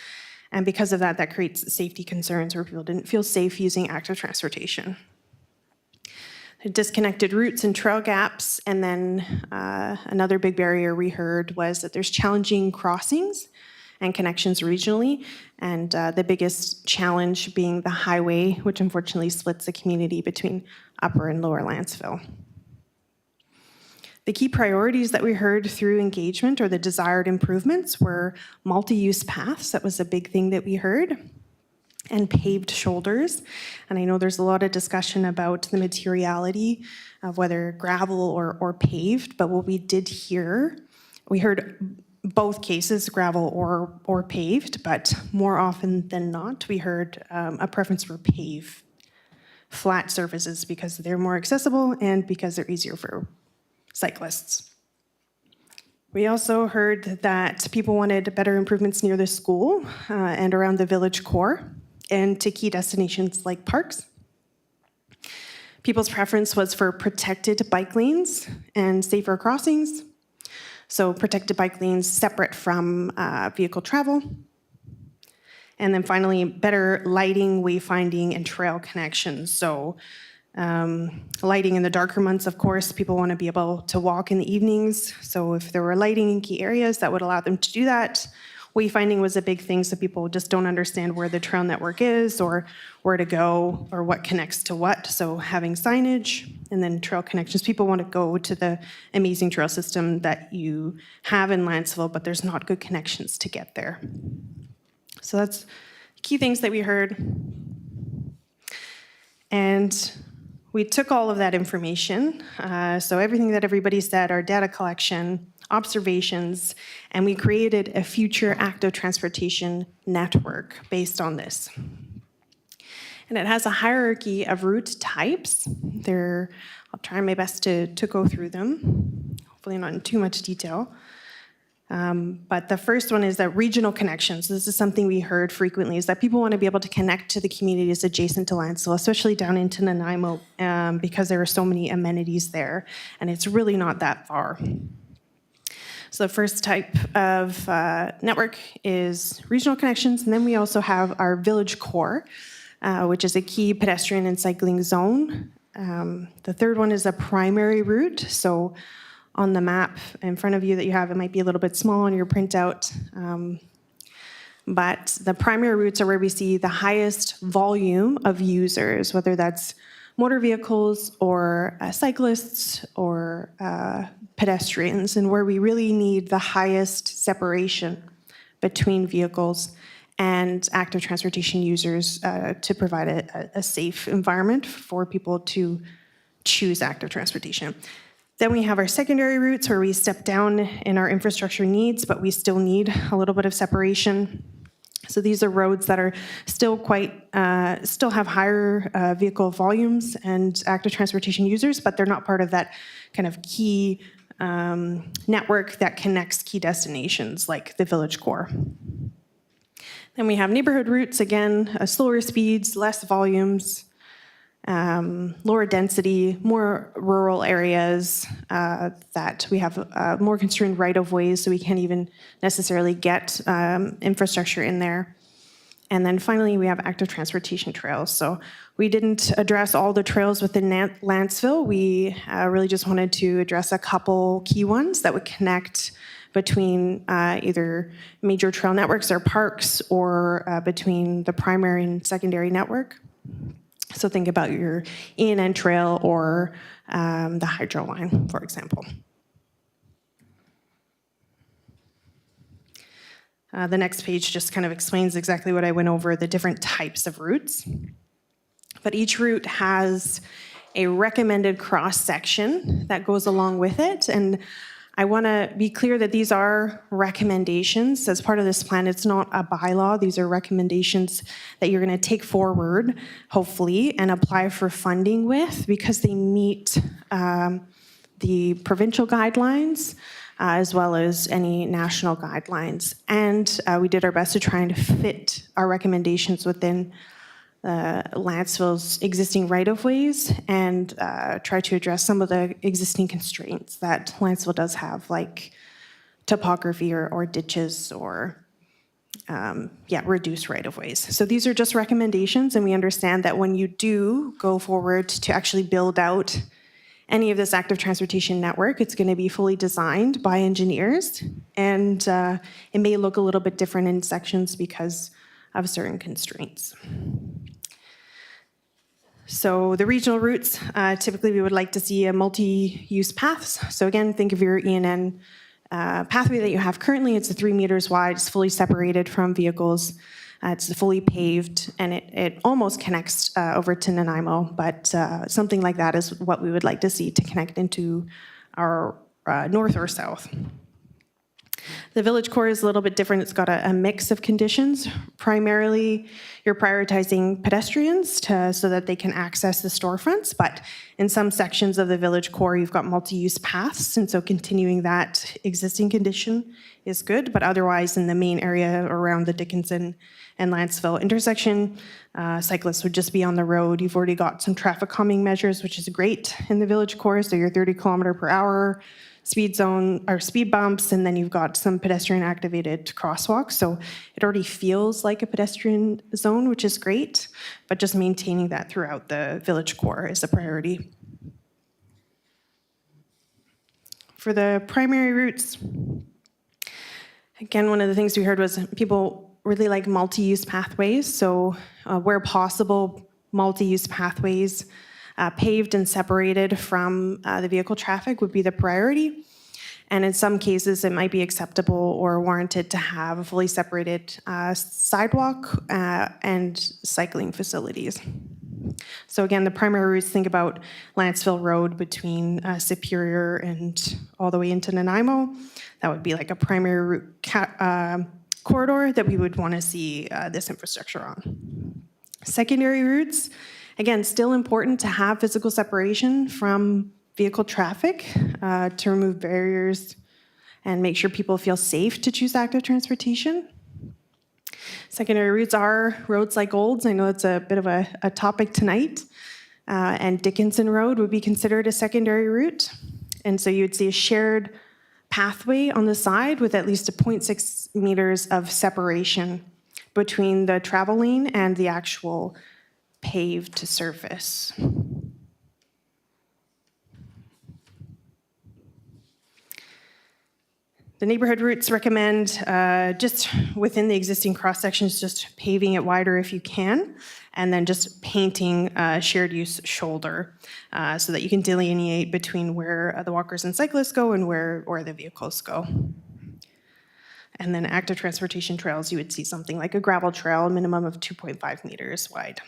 And because of that, that creates safety concerns where people didn't feel safe using active transportation. Disconnected routes and trail gaps. And then another big barrier we heard was that there's challenging crossings and connections regionally. And the biggest challenge being the highway, which unfortunately splits the community between Upper and Lower Lantzville. The key priorities that we heard through engagement or the desired improvements were multi-use paths. That was a big thing that we heard. And paved shoulders. And I know there's a lot of discussion about the materiality of whether gravel or paved, but what we did hear, we heard both cases, gravel or paved, but more often than not, we heard a preference for paved flat surfaces because they're more accessible and because they're easier for cyclists. We also heard that people wanted better improvements near the school and around the village core and to key destinations like parks. People's preference was for protected bike lanes and safer crossings. So protected bike lanes separate from vehicle travel. And then finally, better lighting, wayfinding, and trail connections. So lighting in the darker months, of course, people want to be able to walk in the evenings. So if there were lighting in key areas, that would allow them to do that. Wayfinding was a big thing, so people just don't understand where the trail network is or where to go or what connects to what. So having signage and then trail connections. People want to go to the amazing trail system that you have in Lantzville, but there's not good connections to get there. So that's key things that we heard. And we took all of that information, so everything that everybody said, our data collection, observations, and we created a future active transportation network based on this. And it has a hierarchy of route types. I'll try my best to go through them, hopefully not in too much detail. But the first one is that regional connections. This is something we heard frequently, is that people want to be able to connect to the communities adjacent to Lantzville, especially down into Nanaimo, because there are so many amenities there, and it's really not that far. So the first type of network is regional connections, and then we also have our village core, which is a key pedestrian and cycling zone. The third one is a primary route. So on the map in front of you that you have, it might be a little bit small on your printout, but the primary routes are where we see the highest volume of users, whether that's motor vehicles or cyclists or pedestrians, and where we really need the highest separation between vehicles and active transportation users to provide a safe environment for people to choose active transportation. Then we have our secondary routes where we step down in our infrastructure needs, but we still need a little bit of separation. So these are roads that are still still have higher vehicle volumes and active transportation users, but they're not part of that kind of key network that connects key destinations like the village core. Then we have neighborhood routes, again, slower speeds, less volumes, lower density, more rural areas that we have more constrained right-of-ways, so we can't even necessarily get infrastructure in there. And then finally, we have active transportation trails. So we didn't address all the trails within Lantzville. We really just wanted to address a couple key ones that would connect between either major trail networks or parks or between the primary and secondary network. So think about your E&N trail or the hydro line, for example. The next page just kind of explains exactly what I went over, the different types of routes. But each route has a recommended cross-section that goes along with it. And I want to be clear that these are recommendations. As part of this plan, it's not a bylaw. These are recommendations that you're going to take forward, hopefully, and apply for funding with, because they meet the provincial guidelines as well as any national guidelines. And we did our best to try and fit our recommendations within Lantzville's existing right-of-ways and try to address some of the existing constraints that Lantzville does have, like topography or ditches or reduced right-of-ways. So these are just recommendations, and we understand that when you do go forward to actually build out any of this active transportation network, it's going to be fully designed by engineers, and it may look a little bit different in sections because of certain constraints. So the regional routes, typically we would like to see a multi-use paths. So again, think of your ENN pathway that you have currently. It's 3 meters wide, it's fully separated from vehicles. It's fully paved, and it almost connects over to Nanaimo, but something like that is what we would like to see to connect into our north or south. The village core is a little bit different. It's got a mix of conditions. Primarily, you're prioritizing pedestrians so that they can access the storefronts, but in some sections of the village core, you've got multi-use paths, and so continuing that existing condition is good, but otherwise in the main area around the Dickinson and Lantzville intersection, cyclists would just be on the road. You've already got some traffic calming measures, which is great in the village core, so your 30 kilometer per hour speed zone or speed bumps, and then you've got some pedestrian activated crosswalks. So it already feels like a pedestrian zone, which is great, but just maintaining that throughout the village core is a priority. For the primary routes, again, one of the things we heard was people really like multi-use pathways. So where possible, multi-use pathways paved and separated from the vehicle traffic would be the priority. And in some cases, it might be acceptable or warranted to have a fully separated sidewalk and cycling facilities. So again, the primary routes, think about Lantzville Road between Superior and all the way into Nanaimo. That would be like a primary route corridor that we would want to see this infrastructure on. Secondary routes, again, still important to have physical separation from vehicle traffic to remove barriers and make sure people feel safe to choose active transportation. Secondary routes are roads like Olds. I know it's a bit of a topic tonight. And Dickinson Road would be considered a secondary route. And so you'd see a shared pathway on the side with at least a 0.6 meters of separation between the travel lane and the actual paved surface. The neighborhood routes recommend just within the existing cross sections, just paving it wider if you can, and then just painting shared use shoulder so that you can delineate between where the walkers and cyclists go and where the vehicles go. And then active transportation trails, you would see something like a gravel trail, a minimum of 2.5 meters wide.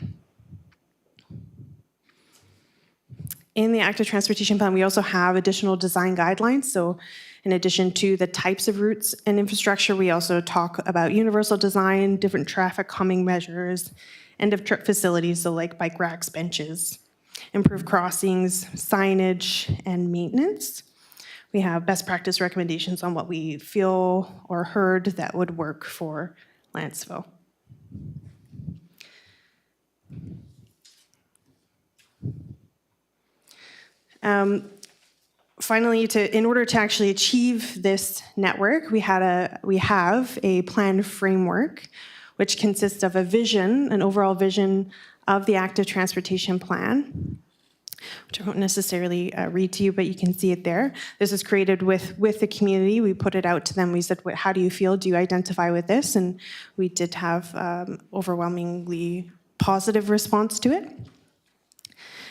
In the active transportation plan, we also have additional design guidelines. So in addition to the types of routes and infrastructure, we also talk about universal design, different traffic calming measures, end of trip facilities, so like bike racks, benches, improved crossings, signage, and maintenance. We have best practice recommendations on what we feel or heard that would work for Lantzville. Finally, in order to actually achieve this network, we have a planned framework which consists of a vision, an overall vision of the active transportation plan, which I won't necessarily read to you, but you can see it there. This is created with the community. We put it out to them. We said, how do you feel? Do you identify with this? And we did have overwhelmingly positive response to it.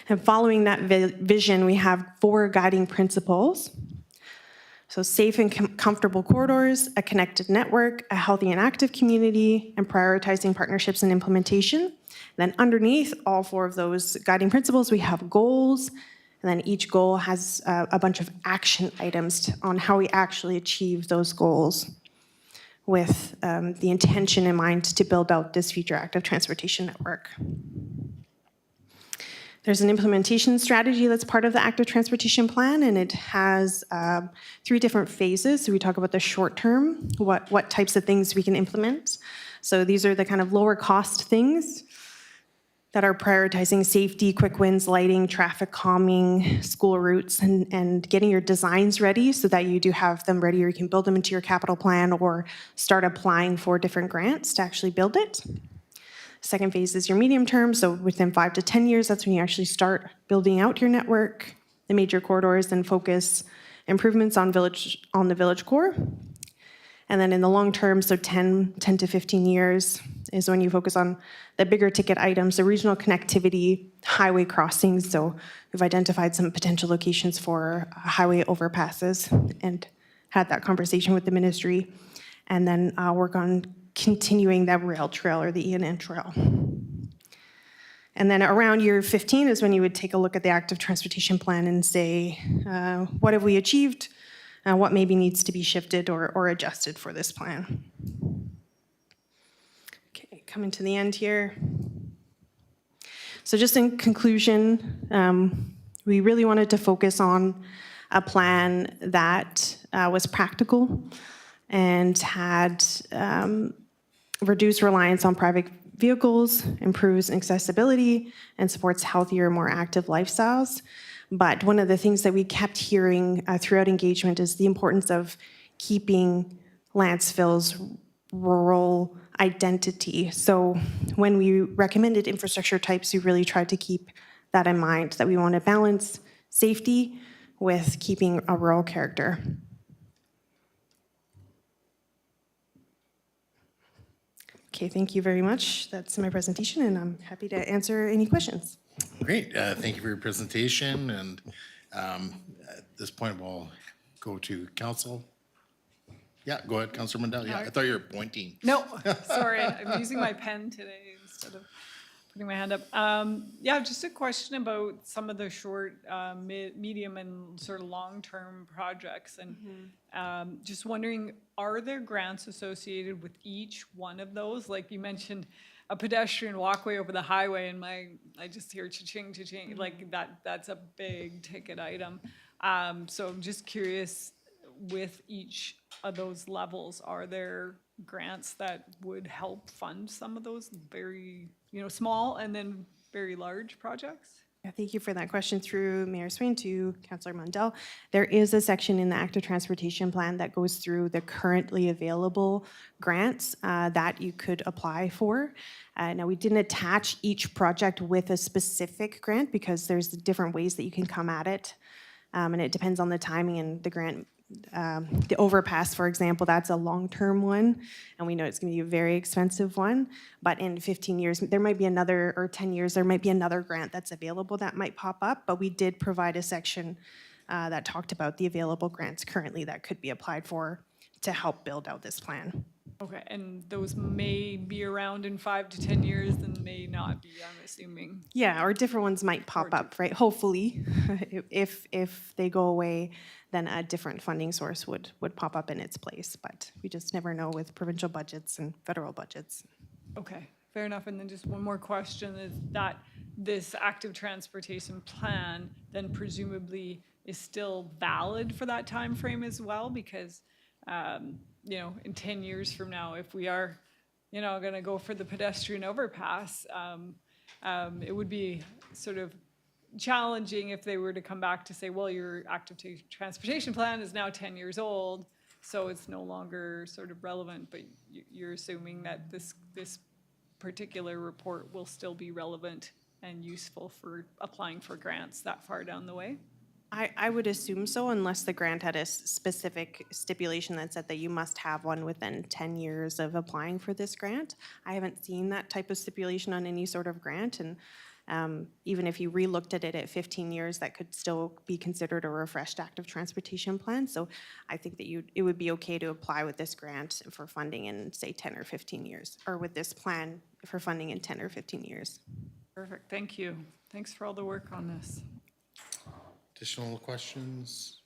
And following that vision, we have 4 guiding principles. So safe and comfortable corridors, a connected network, a healthy and active community, and prioritizing partnerships and implementation. And then underneath all 4 of those guiding principles, we have goals, And then each goal has a bunch of action items on how we actually achieve those goals with the intention in mind to build out this future active transportation network. There's an implementation strategy that's part of the active transportation plan, and it has 3 different phases. So we talk about the short term, what types of things we can implement. So these are the kind of lower cost things that are prioritizing safety, quick wins, lighting, traffic calming, school routes, and getting your designs ready so that you do have them ready or you can build them into your capital plan or start applying for different grants to actually build it. Second phase is your medium term, so within 5 to 10 years, that's when you actually start building out your network, the major corridors, and focus improvements on the village core. And then in the long term, so 10 to 15 years, is when you focus on the bigger ticket items, the regional connectivity, highway crossings. So we've identified some potential locations for highway overpasses and had that conversation with the ministry. And then work on continuing that rail trail or the ENN trail. And then around year 15 is when you would take a look at the active transportation plan and say, what have we achieved? What maybe needs to be shifted or adjusted for this plan? Okay, coming to the end here. So just in conclusion, we really wanted to focus on a plan that was practical and had reduced reliance on private vehicles, improves accessibility, and supports healthier, more active lifestyles. But one of the things that we kept hearing throughout engagement is the importance of keeping Lantzville's rural identity. So when we recommended infrastructure types, we really tried to keep that in mind, that we want to balance safety with keeping a rural character. Okay, thank you very much. That's my presentation, and I'm happy to answer any questions. Great, thank you for your presentation, and at this point, we'll go to council. Yeah, go ahead, Councilor Mundell. Yeah, I thought you were pointing. No, sorry, I'm using my pen today instead of putting my hand up. Yeah, just a question about some of the short, medium, and sort of long-term projects. And just wondering, are there grants associated with each one of those? Like you mentioned, a pedestrian walkway over the highway, and I just hear cha-ching, cha-ching, like that's a big ticket item. So I'm just curious, with each of those levels, are there grants that would help fund some of those very, small and then very large projects? Yeah, thank you for that question through Mayor Swain to Councillor Mundell. There is a section in the active transportation plan that goes through the currently available grants that you could apply for. Now, we didn't attach each project with a specific grant because there's different ways that you can come at it. And it depends on the timing and the grant. The overpass, for example, that's a long-term one, and we know it's going to be a very expensive one. But in 15 years, there might be another, or 10 years, there might be another grant that's available that might pop up. But we did provide a section that talked about the available grants currently that could be applied for to help build out this plan. Okay, and those may be around in 5 to 10 years and may not be, I'm assuming. Yeah, or different ones might pop up, right? Hopefully, if they go away, then a different funding source would pop up in its place. But we just never know with provincial budgets and federal budgets. Okay, fair enough. And then just one more question is that this active transportation plan then presumably is still valid for that time frame as well, because in 10 years from now, if we are, going to go for the pedestrian overpass, it would be sort of challenging if they were to come back to say, well, your active transportation plan is now 10 years old, so it's no longer sort of relevant, but you're assuming that this particular report will still be relevant and useful for applying for grants that far down the way? I would assume so, unless the grant had a specific stipulation that said that you must have one within 10 years of applying for this grant. I haven't seen that type of stipulation on any sort of grant, and even if you re-looked at it at 15 years, that could still be considered a refreshed active transportation plan. So I think that it would be okay to apply with this grant for funding in, say, 10 or 15 years, or with this plan for funding in 10 or 15 years. Perfect, thank you. Thanks for all the work on this. Additional questions?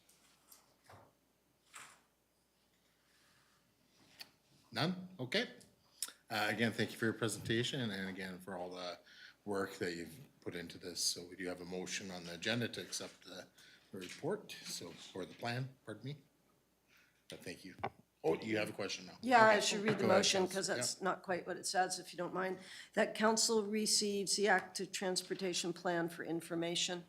None? Okay. Again, thank you for your presentation and again for all the work that you've put into this. So we do have a motion on the agenda to accept the report, so, or the plan, pardon me. But thank you. Oh, you have a question now? Yeah, I Okay. should read the Go ahead, motion, Councillor. because that's not quite what it says, if you don't mind. That council receives the active transportation plan for information.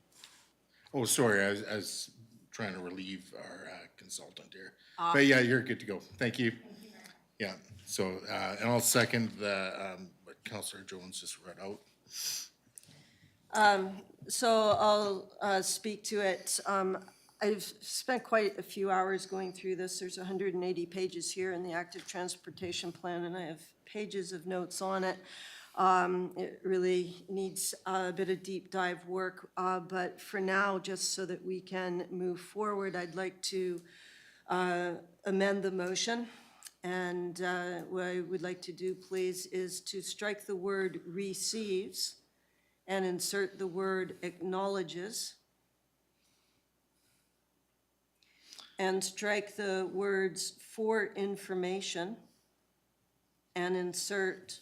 Oh, sorry, I was trying to relieve our consultant here. But yeah, you're good to go. Thank you. Yeah, so, and I'll second the, what Councillor Jones just read out. So I'll speak to it. I've spent quite a few hours going through this. There's 180 pages here in the active transportation plan, and I have pages of notes on it. It really needs a bit of deep dive work, but for now, just so that we can move forward, I'd like to amend the motion. And what I would like to do, please, is to strike the word receives and insert the word acknowledges. And strike the words for information and insert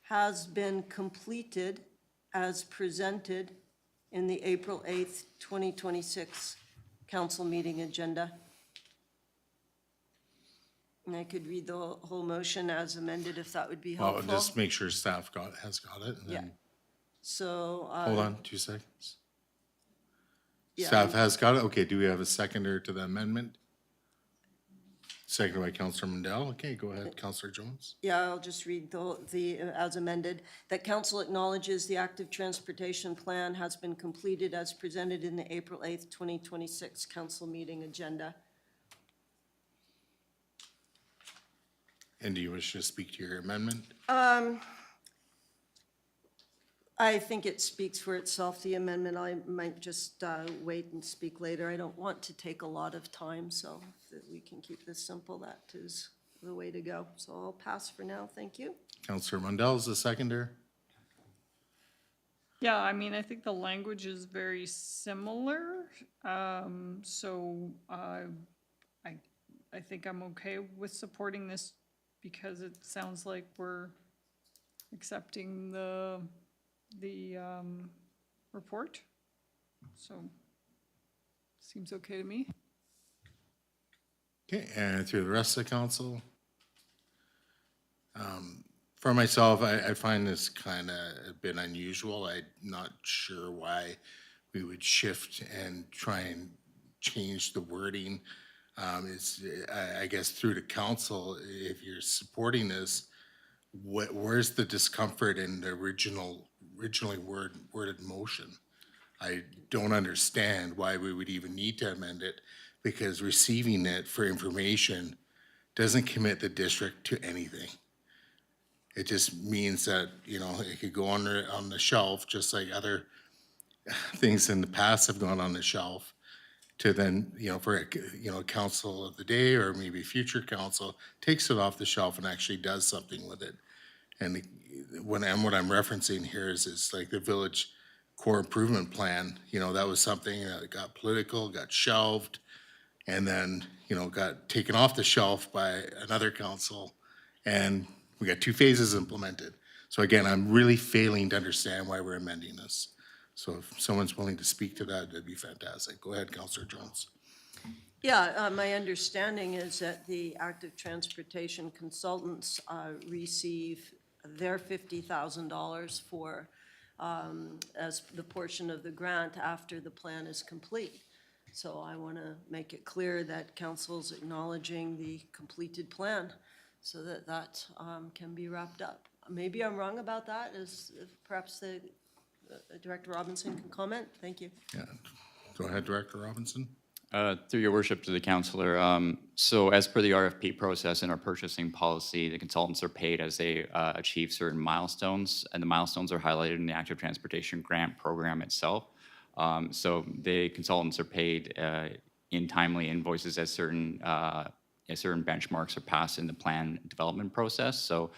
has been completed as presented in the April 8th, 2026 council meeting agenda. And I could read the whole motion as amended if that would be Well, helpful. just make sure staff has got it. And Yeah. then, So, hold on 2 seconds. yeah. Staff has got it. Okay, do we have a seconder to the amendment? Seconded by Councillor Mandel. Okay, go ahead, Councillor Jones. Yeah, I'll just read the as amended. That council acknowledges the active transportation plan has been completed as presented in the April 8th, 2026 council meeting agenda. And do you wish to speak to your amendment? I think it speaks for itself, the amendment. I might just wait and speak later. I don't want to take a lot of time, so if we can keep this simple, that is the way to go. So I'll pass for now. Thank you. Councillor Mandel is the seconder. Yeah, I mean, I think the language is very similar. So I think I'm okay with supporting this because it sounds like we're accepting the report. So seems okay to me. Okay, and through the rest of the council. For myself, I find this kind of a bit unusual. I'm not sure why we would shift and try and change the wording. I guess through the council, if you're supporting this, where's the discomfort in the originally worded motion? I don't understand why we would even need to amend it, because receiving it for information doesn't commit the district to anything. It just means that, you know, it could go on the shelf, just like other things in the past have gone on the shelf, to then, you know, for a, you know, council of the day or maybe future council takes it off the shelf and actually does something with it. And what I'm referencing here is like the village core improvement plan. You know, that was something that got political, got shelved, and then, you know, got taken off the shelf by another council, and we got 2 phases implemented. So again, I'm really failing to understand why we're amending this. So if someone's willing to speak to that, that'd be fantastic. Go ahead, Councillor Jones. Yeah, my understanding is that the active transportation consultants receive their $50,000 for, as the portion of the grant after the plan is complete. So I want to make it clear that council's acknowledging the completed plan so that that can be wrapped up. Maybe I'm wrong about that, as perhaps the Director Robinson can comment. Thank you. Yeah, go ahead, Director Robinson. Through your worship to the councillor, so as per the RFP process in our purchasing policy, the consultants are paid as they achieve certain milestones, and the milestones are highlighted in the active transportation grant program itself. So the consultants are paid in timely invoices as certain benchmarks are passed in the plan development process. So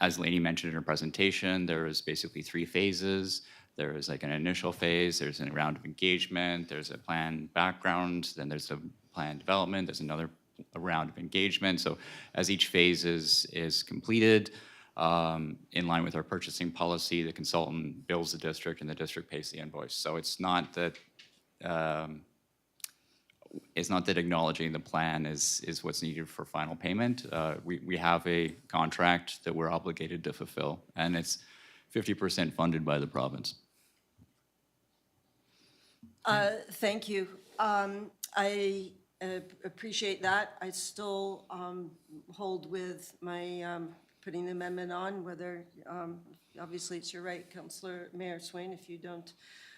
as Lainey mentioned in her presentation, there is basically 3 phases. There is like an initial phase, there's a round of engagement, there's a plan background, then there's a plan development, there's another round of engagement. So as each phase is completed, in line with our purchasing policy, the consultant bills the district and the district pays the invoice. So it's not that acknowledging the plan is what's needed for final payment. We have a contract that we're obligated to fulfill, and it's 50% funded by the province. Thank you. I appreciate that. I still hold with my putting the amendment on, whether, obviously it's your right, Councillor Mayor Swain, if you don't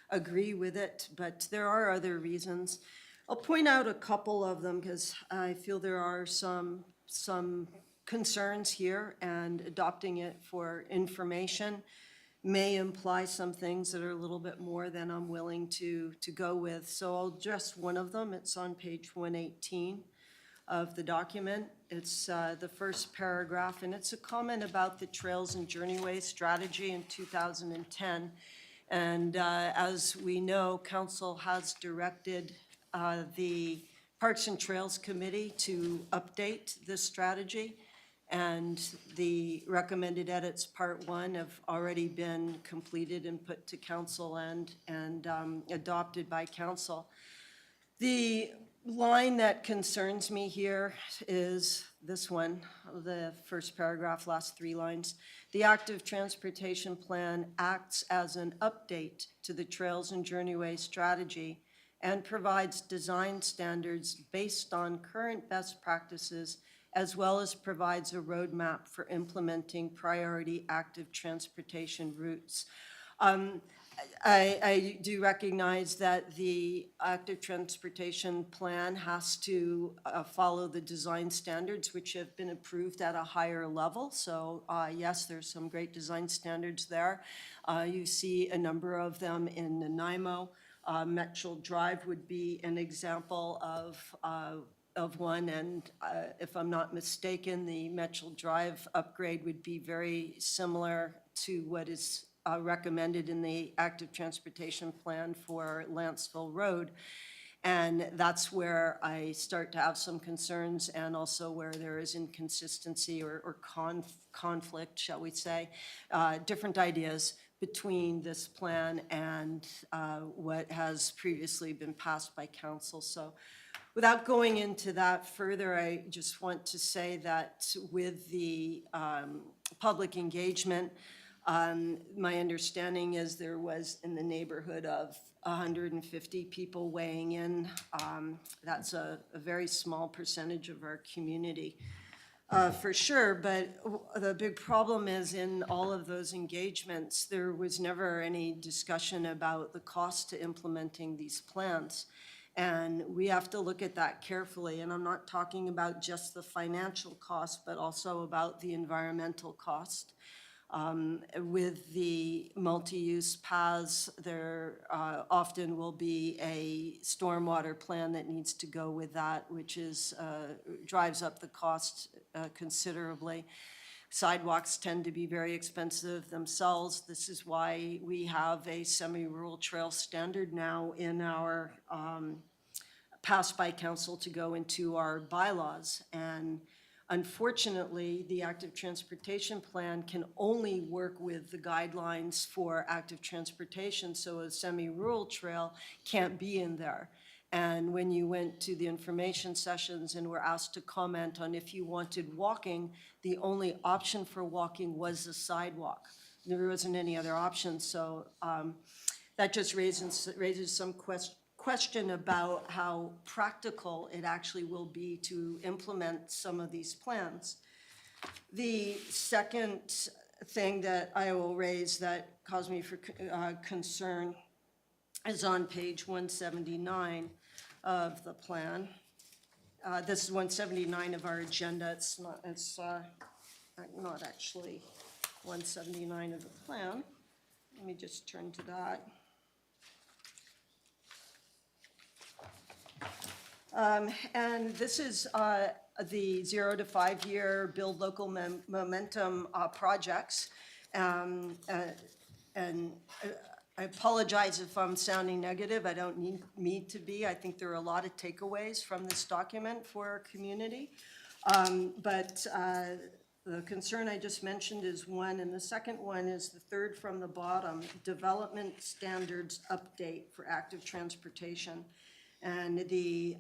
agree with it, but there are other reasons. I'll point out a couple of them because I feel there are some concerns here, and adopting it for information may imply some things that are a little bit more than I'm willing to go with. So I'll address one of them. It's on page 118 of the document. It's the first paragraph, and it's a comment about the Trails and Journeyways strategy in 2010. And as we know, Council has directed the Parks and Trails Committee to update this strategy. And the recommended edits, part 1, have already been completed and put to council and adopted by council. The line that concerns me here is this one, the first paragraph, last 3 lines. The active transportation plan acts as an update to the Trails and Journeyways strategy and provides design standards based on current best practices, as well as provides a roadmap for implementing priority active transportation routes. I do recognize that the active transportation plan has to follow the design standards, which have been approved at a higher level. So yes, there's some great design standards there. You see a number of them in Nanaimo. Mitchell Drive would be an example of one, and if I'm not mistaken, the Mitchell Drive upgrade would be very similar to what is recommended in the active transportation plan for Lantzville Road. And that's where I start to have some concerns, and also where there is inconsistency or conflict, shall we say, different ideas between this plan and what has previously been passed by council. So without going into that further, I just want to say that with the public engagement, my understanding is there was in the neighborhood of 150 people weighing in. That's a very small percentage of our community, for sure. But the big problem is in all of those engagements, there was never any discussion about the cost to implementing these plans. And we have to look at that carefully. And I'm not talking about just the financial cost, but also about the environmental cost. With the multi-use paths, there often will be a stormwater plan that needs to go with that, which is drives up the cost considerably. Sidewalks tend to be very expensive themselves. This is why we have a semi-rural trail standard now in our passed by council to go into our bylaws. And unfortunately, the active transportation plan can only work with the guidelines for active transportation, so a semi-rural trail can't be in there. And when you went to the information sessions and were asked to comment on if you wanted walking, the only option for walking was the sidewalk. There wasn't any other option, so that just raises some question about how practical it actually will be to implement some of these plans. The second thing that I will raise that caused me for concern is on page 179 of the plan. This is 179 of our agenda. It's not actually 179 of the plan. Let me just turn to that. And this is the 0 to 5 year build local momentum projects. And I apologize if I'm sounding negative. I don't need me to be. I think there are a lot of takeaways from this document for our community. But the concern I just mentioned is one, and the second one is the third from the bottom, development standards update for active transportation. And the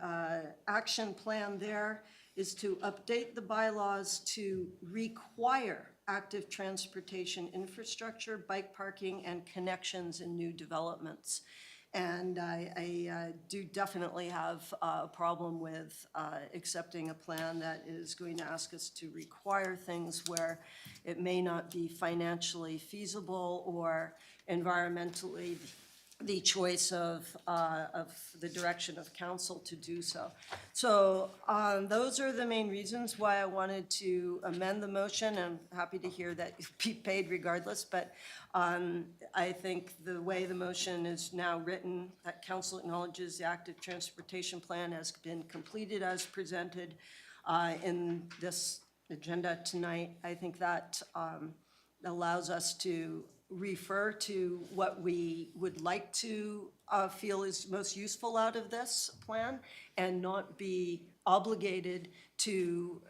action plan there is to update the bylaws to require active transportation infrastructure, bike parking, and connections in new developments. And I do definitely have a problem with accepting a plan that is going to ask us to require things where it may not be financially feasible or environmentally the choice of the direction of council to do so. So those are the main reasons why I wanted to amend the motion. I'm happy to hear that you'll be paid regardless, but I think the way the motion is now written, that council acknowledges the active transportation plan has been completed as presented in this agenda tonight. I think that allows us to refer to what we would like to feel is most useful out of this plan and not be obligated to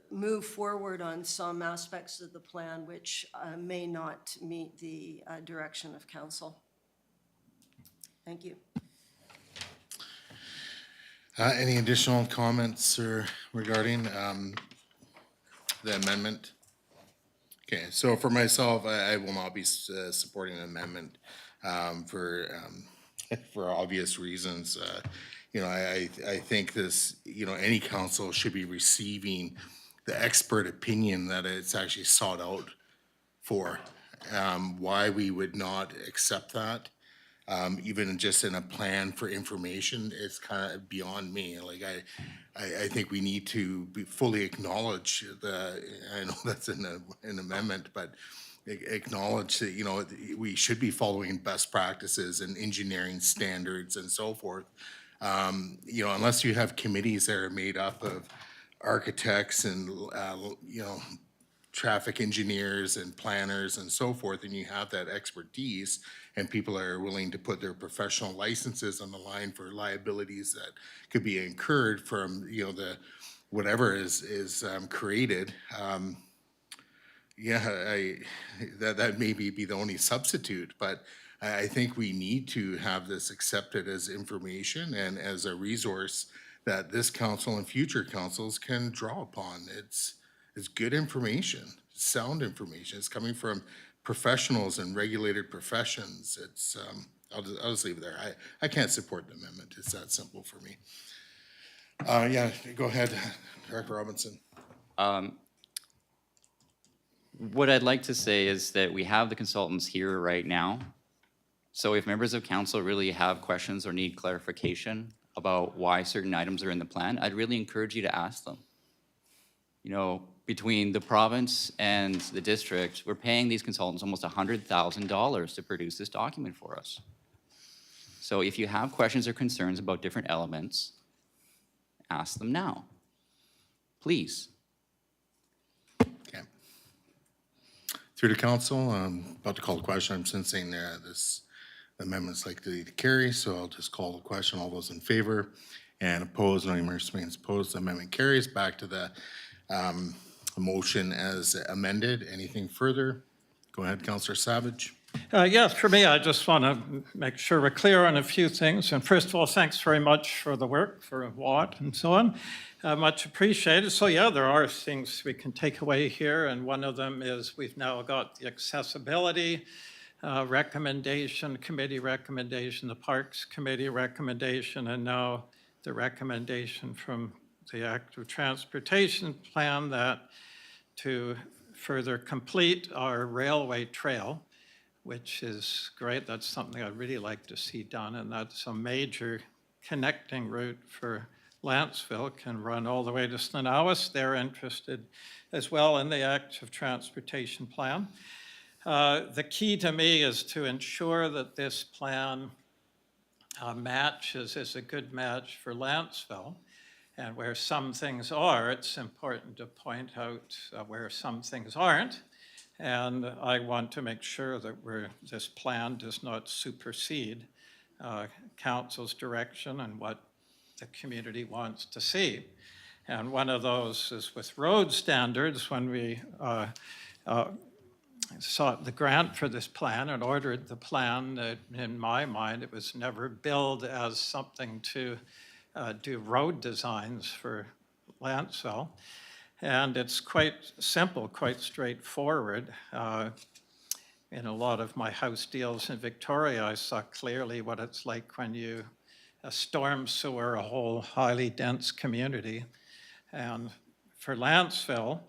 move forward on some aspects of the plan which may not meet the direction of council. Thank you. Any additional comments regarding the amendment? Okay, so for myself, I will not be supporting an amendment for obvious reasons. You know, I think this, you know, any council should be receiving the expert opinion that it's actually sought out for. Why we would not accept that, even just in a plan for information, it's kind of beyond me. Like I think we need to fully acknowledge I know that's in an amendment, but acknowledge that, you know, we should be following best practices and engineering standards and so forth. You know, unless you have committees that are made up of architects and, you know, traffic engineers and planners and so forth, and you have that expertise, and people are willing to put their professional licenses on the line for liabilities that could be incurred from, you know, the whatever is created. Yeah, that may be the only substitute, but I think we need to have this accepted as information and as a resource that this council and future councils can draw upon. It's good information, sound information. It's coming from professionals and regulated professions. It's, I'll just leave it there. I can't support the amendment. It's that simple for me. Yeah, go ahead, Director Robinson. What I'd like to say is that we have the consultants here right now. So if members of council really have questions or need clarification about why certain items are in the plan, I'd really encourage you to ask them. You know, between the province and the district, we're paying these consultants almost $100,000 to produce this document for us. So if you have questions or concerns about different elements, ask them now, please. Okay. Through to council, I'm about to call the question. I'm sensing this amendment's likely to carry, so I'll just call the question. All those in favor and opposed, no emergency means opposed, the amendment carries. Back to the motion as amended. Anything further? Go ahead, Councillor Savage. Yes, for me, I just want to make sure we're clear on a few things. And first of all, thanks very much for the work, for Watt and so on. Much appreciated. So yeah, there are things we can take away here, and one of them is we've now got the accessibility recommendation, committee recommendation, the Parks Committee recommendation, and now the recommendation from the active transportation plan that to further complete our railway trail, which is great. That's something I'd really like to see done, and that's a major connecting route for Lantzville, can run all the way to Snanawas. They're interested as well in the active transportation plan. The key to me is to ensure that this plan is a good match for Lantzville. And where some things are, it's important to point out where some things aren't. And I want to make sure that this plan does not supersede council's direction and what the community wants to see. And one of those is with road standards. When we sought the grant for this plan and ordered the plan, in my mind, it was never billed as something to do road designs for Lantzville. And it's quite simple, quite straightforward. In a lot of my house deals in Victoria, I saw clearly what it's like when you storm sewer a whole highly dense community. And for Lantzville,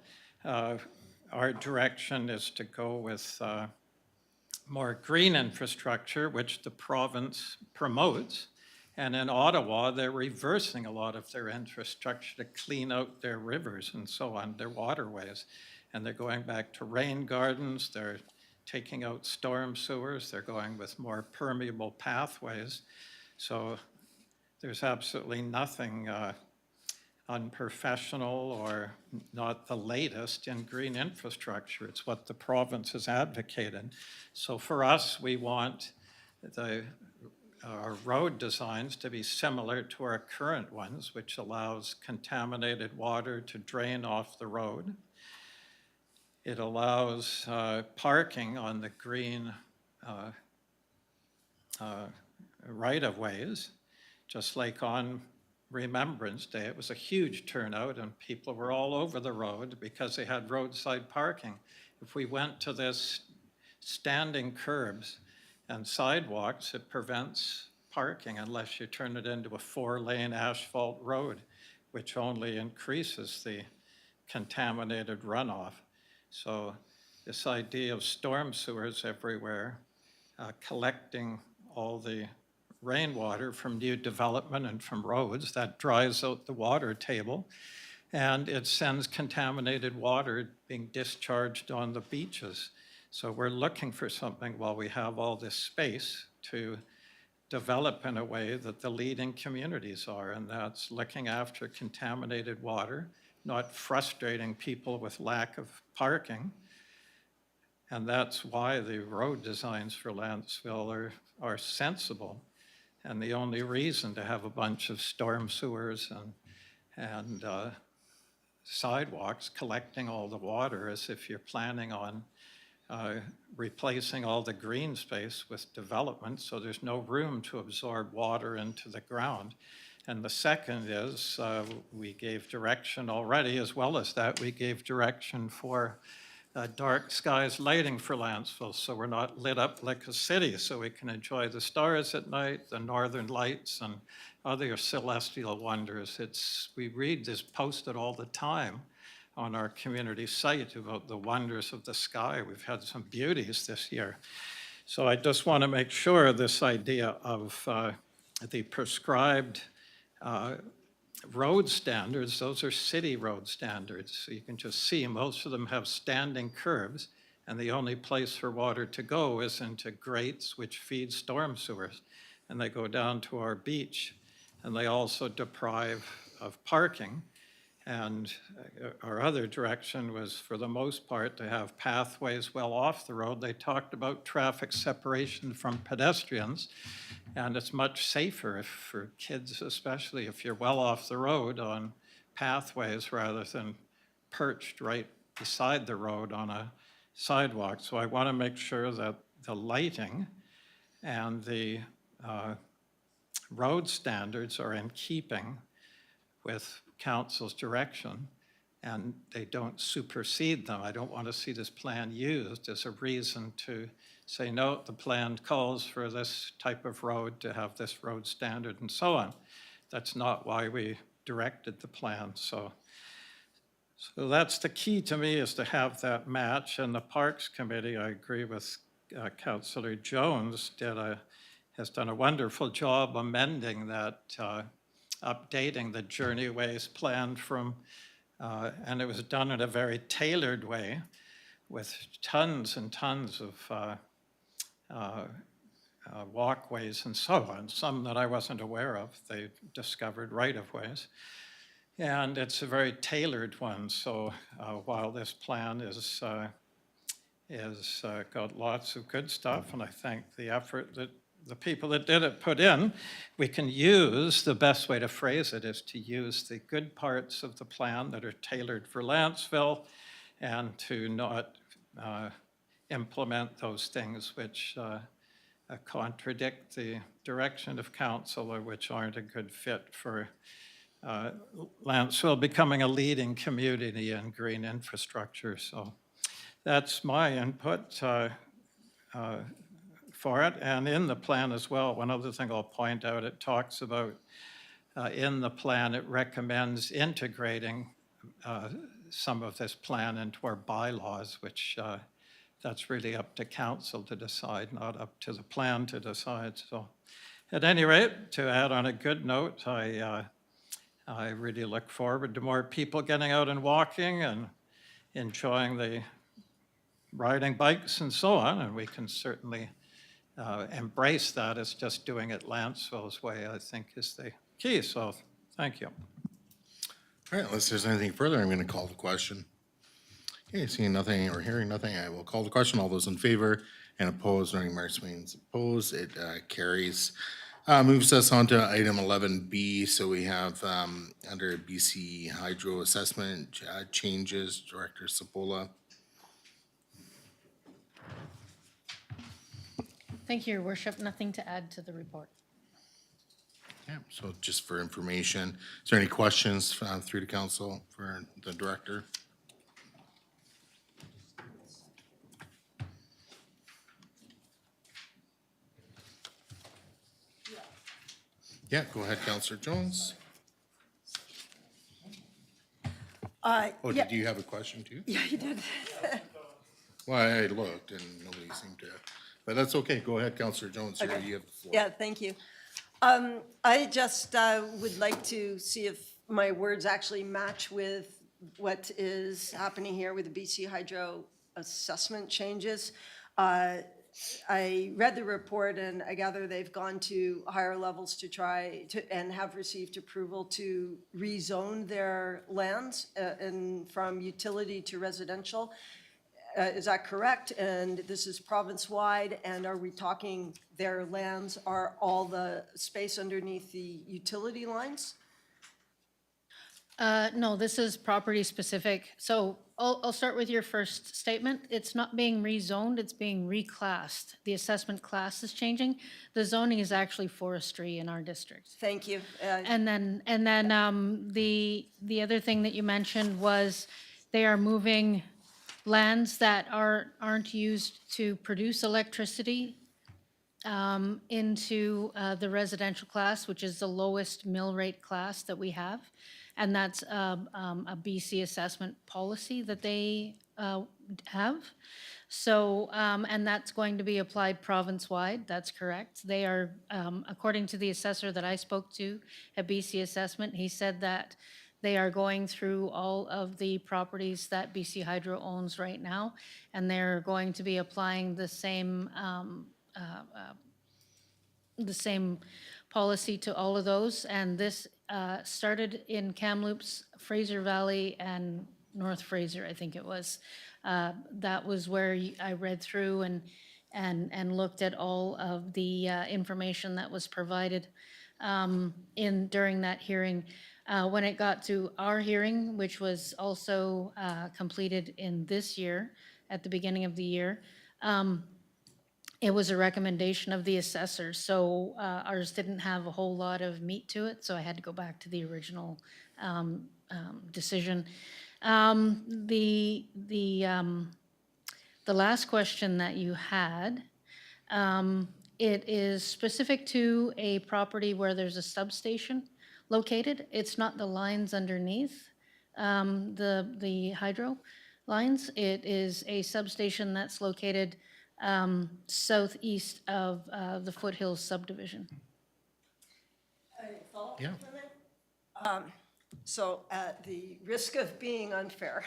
our direction is to go with more green infrastructure, which the province promotes. And in Ottawa, they're reversing a lot of their infrastructure to clean out their rivers and so on, their waterways. And they're going back to rain gardens, they're taking out storm sewers, they're going with more permeable pathways. So there's absolutely nothing unprofessional or not the latest in green infrastructure. It's what the province has advocated. So for us, we want our road designs to be similar to our current ones, which allows contaminated water to drain off the road. It allows parking on the green right-of-ways, just like on Remembrance Day. It was a huge turnout and people were all over the road because they had roadside parking. If we went to this standing curbs and sidewalks, it prevents parking unless you turn it into a 4-lane asphalt road, which only increases the contaminated runoff. So this idea of storm sewers everywhere, collecting all the rainwater from new development and from roads, that dries out the water table, and it sends contaminated water being discharged on the beaches. So we're looking for something while we have all this space to develop in a way that the leading communities are, and that's looking after contaminated water, not frustrating people with lack of parking. And that's why the road designs for Lantzville are sensible. And the only reason to have a bunch of storm sewers and sidewalks collecting all the water is if you're planning on replacing all the green space with development, so there's no room to absorb water into the ground. And the second is we gave direction already, as well as that, we gave direction for dark skies lighting for Lantzville, so we're not lit up like a city, so we can enjoy the stars at night, the northern lights, and other celestial wonders. We read this posted all the time on our community site about the wonders of the sky. We've had some beauties this year. So I just want to make sure this idea of the prescribed road standards, those are city road standards. So you can just see most of them have standing curbs, and the only place for water to go is into grates which feed storm sewers, and they go down to our beach. And they also deprive of parking. And our other direction was, for the most part, to have pathways well off the road. They talked about traffic separation from pedestrians, and it's much safer for kids, especially if you're well off the road on pathways rather than perched right beside the road on a sidewalk. So I want to make sure that the lighting and the road standards are in keeping with council's direction, and they don't supersede them. I don't want to see this plan used as a reason to say, no, the plan calls for this type of road to have this road standard and so on. That's not why we directed the plan. So that's the key to me, is to have that match. And the Parks Committee, I agree with Councillor Jones, has done a wonderful job amending that, updating the journeyways plan from, and it was done in a very tailored way with tons and tons of walkways and so on, some that I wasn't aware of. They discovered right-of-ways. And it's a very tailored one. So while this plan is got lots of good stuff, and I think the effort that the people that did it put in, we can use, the best way to phrase it is to use the good parts of the plan that are tailored for Lantzville and to not implement those things which contradict the direction of council or which aren't a good fit for Lantzville becoming a leading community in green infrastructure. So that's my input for it. And in the plan as well, one other thing I'll point out, it talks about, in the plan, it recommends integrating some of this plan into our bylaws, which that's really up to council to decide, not up to the plan to decide. So at any rate, to add on a good note, I really look forward to more people getting out and walking and enjoying the riding bikes and so on, and we can certainly embrace that as just doing it Lantzville's way, I think is the key. So thank you. All right, unless there's anything further, I'm going to call the question. Okay, seeing nothing or hearing nothing, I will call the question. All those in favor and opposed, no remarks means opposed, it carries. Moves us on to item 11B. So we have under BC Hydro Assessment changes, Director Sapola. Thank you, Your Worship. Nothing to add to the report. Yeah, so just for information, is there any questions through the council for the director? Yeah, go ahead, Councillor Jones. Oh, yeah. did you have a question too? Yeah, you did. Well, I looked and nobody seemed to, but that's okay. Go ahead, Councillor Jones. Here, you have the floor. Yeah, thank you. I just would like to see if my words actually match with what is happening here with the BC Hydro assessment changes. I read the report and I gather they've gone to higher levels to try to, and have received approval to rezone their lands and from utility to residential. Is that correct? And this is province-wide, and are we talking their lands are all the space underneath the utility lines? No, this is property specific. So I'll start with your first statement. It's not being rezoned, it's being reclassed. The assessment class is changing. The zoning is actually forestry in our district. Thank you. And then the other thing that you mentioned was they are moving lands that aren't used to produce electricity into the residential class, which is the lowest mill rate class that we have. And that's a BC assessment policy that they have. So, and that's going to be applied province-wide, that's correct. They are, according to the assessor that I spoke to at BC Assessment, he said that they are going through all of the properties that BC Hydro owns right now, and they're going to be applying the same policy to all of those. And this started in Kamloops, Fraser Valley, and North Fraser, I think it was. That was where I read through and looked at all of the information that was provided during that hearing. When it got to our hearing, which was also completed in this year, at the beginning of the year, it was a recommendation of the assessor. So ours didn't have a whole lot of meat to it, so I had to go back to the original decision. The last question that you had, it is specific to a property where there's a substation located. It's not the lines underneath the hydro lines. It is a substation that's located southeast of the Foothills subdivision. Yeah. So at the risk of being unfair,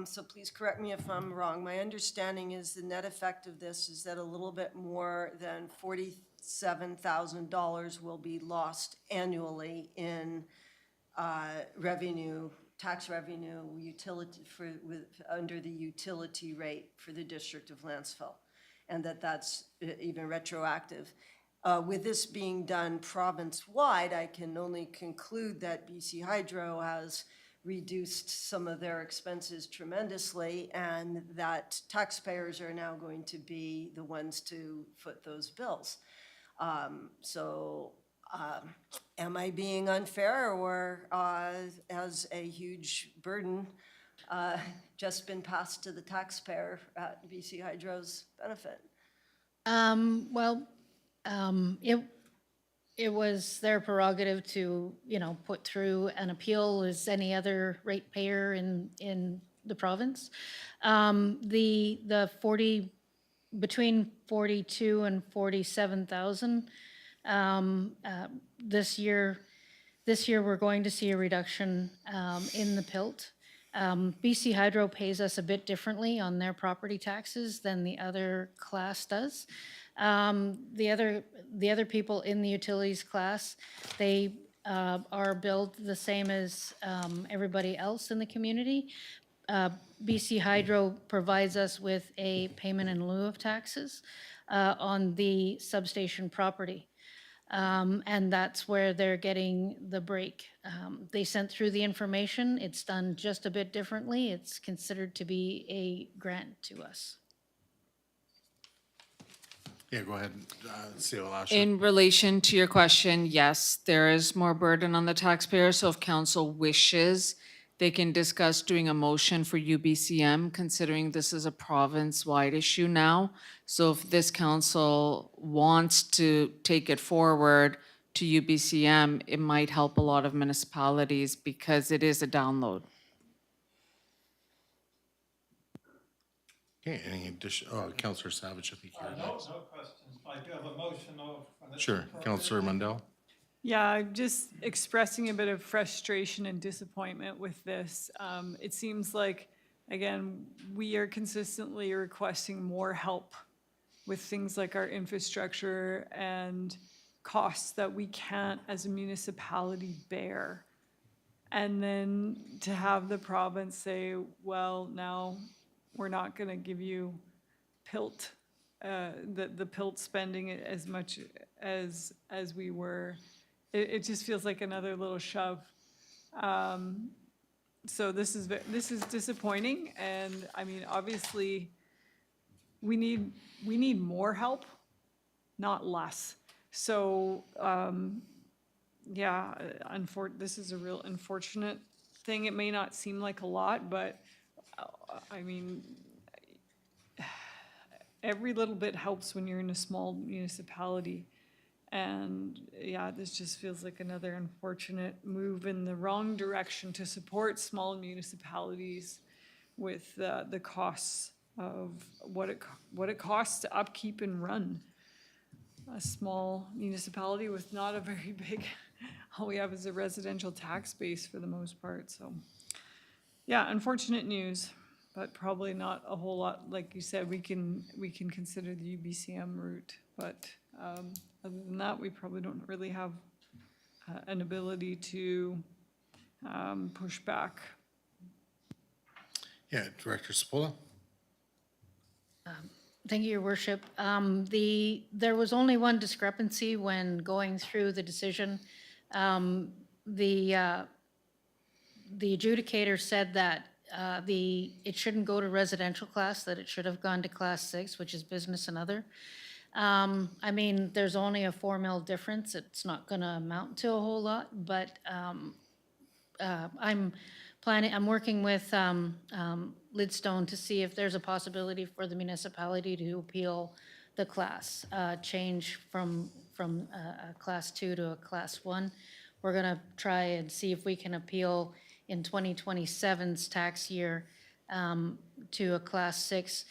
so please correct me if I'm wrong, my understanding is the net effect of this is that a little bit more than $47,000 will be lost annually in revenue tax revenue utility under the utility rate for the District of Lantzville, and that's even retroactive. With this being done province-wide, I can only conclude that BC Hydro has reduced some of their expenses tremendously, and that taxpayers are now going to be the ones to foot those bills. Am I being unfair, or has a huge burden just been passed to the taxpayer at BC Hydro's benefit? Well, it was their prerogative to, put through an appeal as any other ratepayer in the province. The 40, between 42 and 47,000, this year we're going to see a reduction in the PILT. BC Hydro pays us a bit differently on their property taxes than the other class does. The other people in the utilities class, they are billed the same as everybody else in the community. BC Hydro provides us with a payment in lieu of taxes on the substation property. And that's where they're getting the break. They sent through the information. It's done just a bit differently. It's considered to be a grant to us. Yeah, go ahead, CO Lasher. In relation to your question, yes, there is more burden on the taxpayer, so if council wishes, they can discuss doing a motion for UBCM, considering this is a province-wide issue now. So if this council wants to take it forward to UBCM, it might help a lot of municipalities because it is a download. Okay, any addition, Councillor Savage, I think you're next. No questions. I do have a motion though. Sure, Councillor Mundell. Yeah, I'm just expressing a bit of frustration and disappointment with this. It seems like, again, we are consistently requesting more help with things like our infrastructure and costs that we can't as a municipality bear. And then to have the province say, well, now we're not gonna give you PILT, the PILT spending as much as we were. It just feels like another little shove. So this is disappointing, and I mean, obviously, we need more help, not less. So, yeah, this is a real unfortunate thing. It may not seem like a lot, but I mean, every little bit helps when you're in a small municipality. And yeah, this just feels like another unfortunate move in the wrong direction to support small municipalities with the costs of what it costs to upkeep and run a small municipality with not a very big, all we have is a residential tax base for the most part. So yeah, unfortunate news, but probably not a whole lot. Like you said, we can consider the UBCM route, but other than that, we probably don't really have an ability to push back. Yeah, Director Spola. Thank you, Your Worship. There was only one discrepancy when going through the decision. The adjudicator said that it shouldn't go to residential class, that it should have gone to class 6, which is business and other. I mean, there's only a 4 mil difference. It's not going to amount to a whole lot, but I'm working with Lidstone to see if there's a possibility for the municipality to appeal the class, change from a class 2 to a class 1. We're going to try and see if we can appeal in 2027's tax year to a class 6.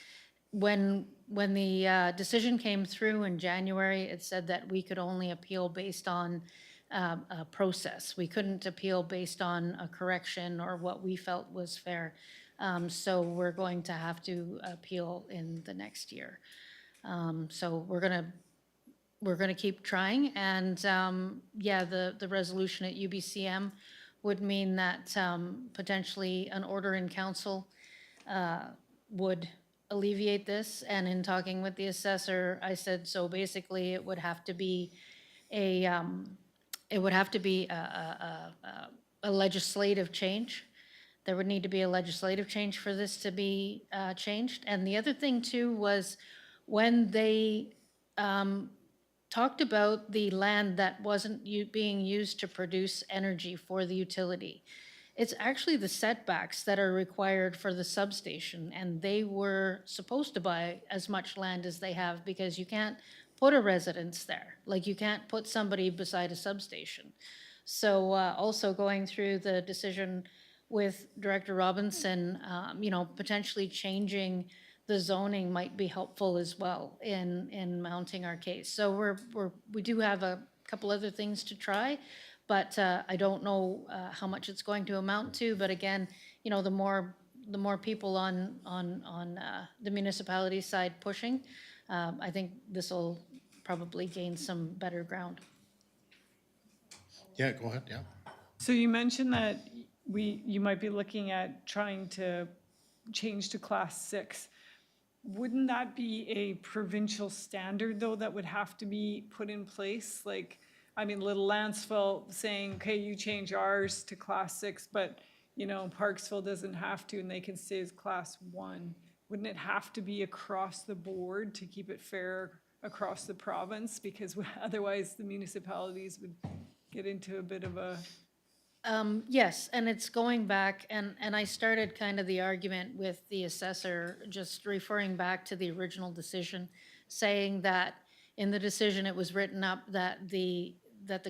When the decision came through in January, it said that we could only appeal based on a process. We couldn't appeal based on a correction or what we felt was fair. So we're going to have to appeal in the next year. So we're gonna keep trying, and yeah, the resolution at UBCM would mean that potentially an order in council would alleviate this. And in talking with the assessor, I said, so basically it would have to be a legislative change. There would need to be a legislative change for this to be changed. And the other thing too was when they talked about the land that wasn't being used to produce energy for the utility. It's actually the setbacks that are required for the substation, and they were supposed to buy as much land as they have because you can't put a residence there. Like you can't put somebody beside a substation. So also going through the decision with Director Robinson, potentially changing the zoning might be helpful as well in mounting our case. So we do have a couple other things to try, but I don't know how much it's going to amount to. But again, the more people on the municipality side pushing, I think this will probably gain some better ground. Yeah, go ahead, yeah. So you mentioned that you might be looking at trying to change to Class 6. Wouldn't that be a provincial standard, though, that would have to be put in place? Like, I mean, Little Lantzville saying, okay, you change ours to Class 6, but, Parksville doesn't have to, and they can stay as Class 1. Wouldn't it have to be across the board to keep it fair across the province? Because otherwise the municipalities would get into a bit of a... Yes, and it's going back, and I started kind of the argument with the assessor, just referring back to the original decision, saying that in the decision it was written up that the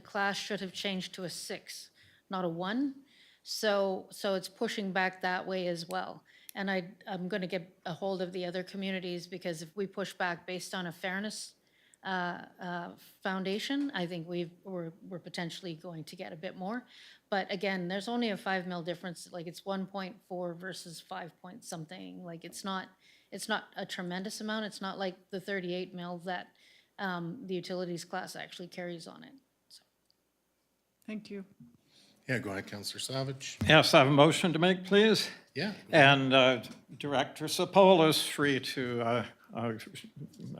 class should have changed to a 6, not a 1. So it's pushing back that way as well. And I'm going to get a hold of the other communities, because if we push back based on a fairness foundation, I think we're potentially going to get a bit more. But again, there's only a 5 mil difference. Like it's 1.4 versus 5 point something. Like it's not a tremendous amount. It's not like the 38 mil that the utilities class actually carries on it. So. Thank you. Yeah, go ahead, Councillor Savage. Yes, I have a motion to make, please. Yeah. And Director Sepola is free to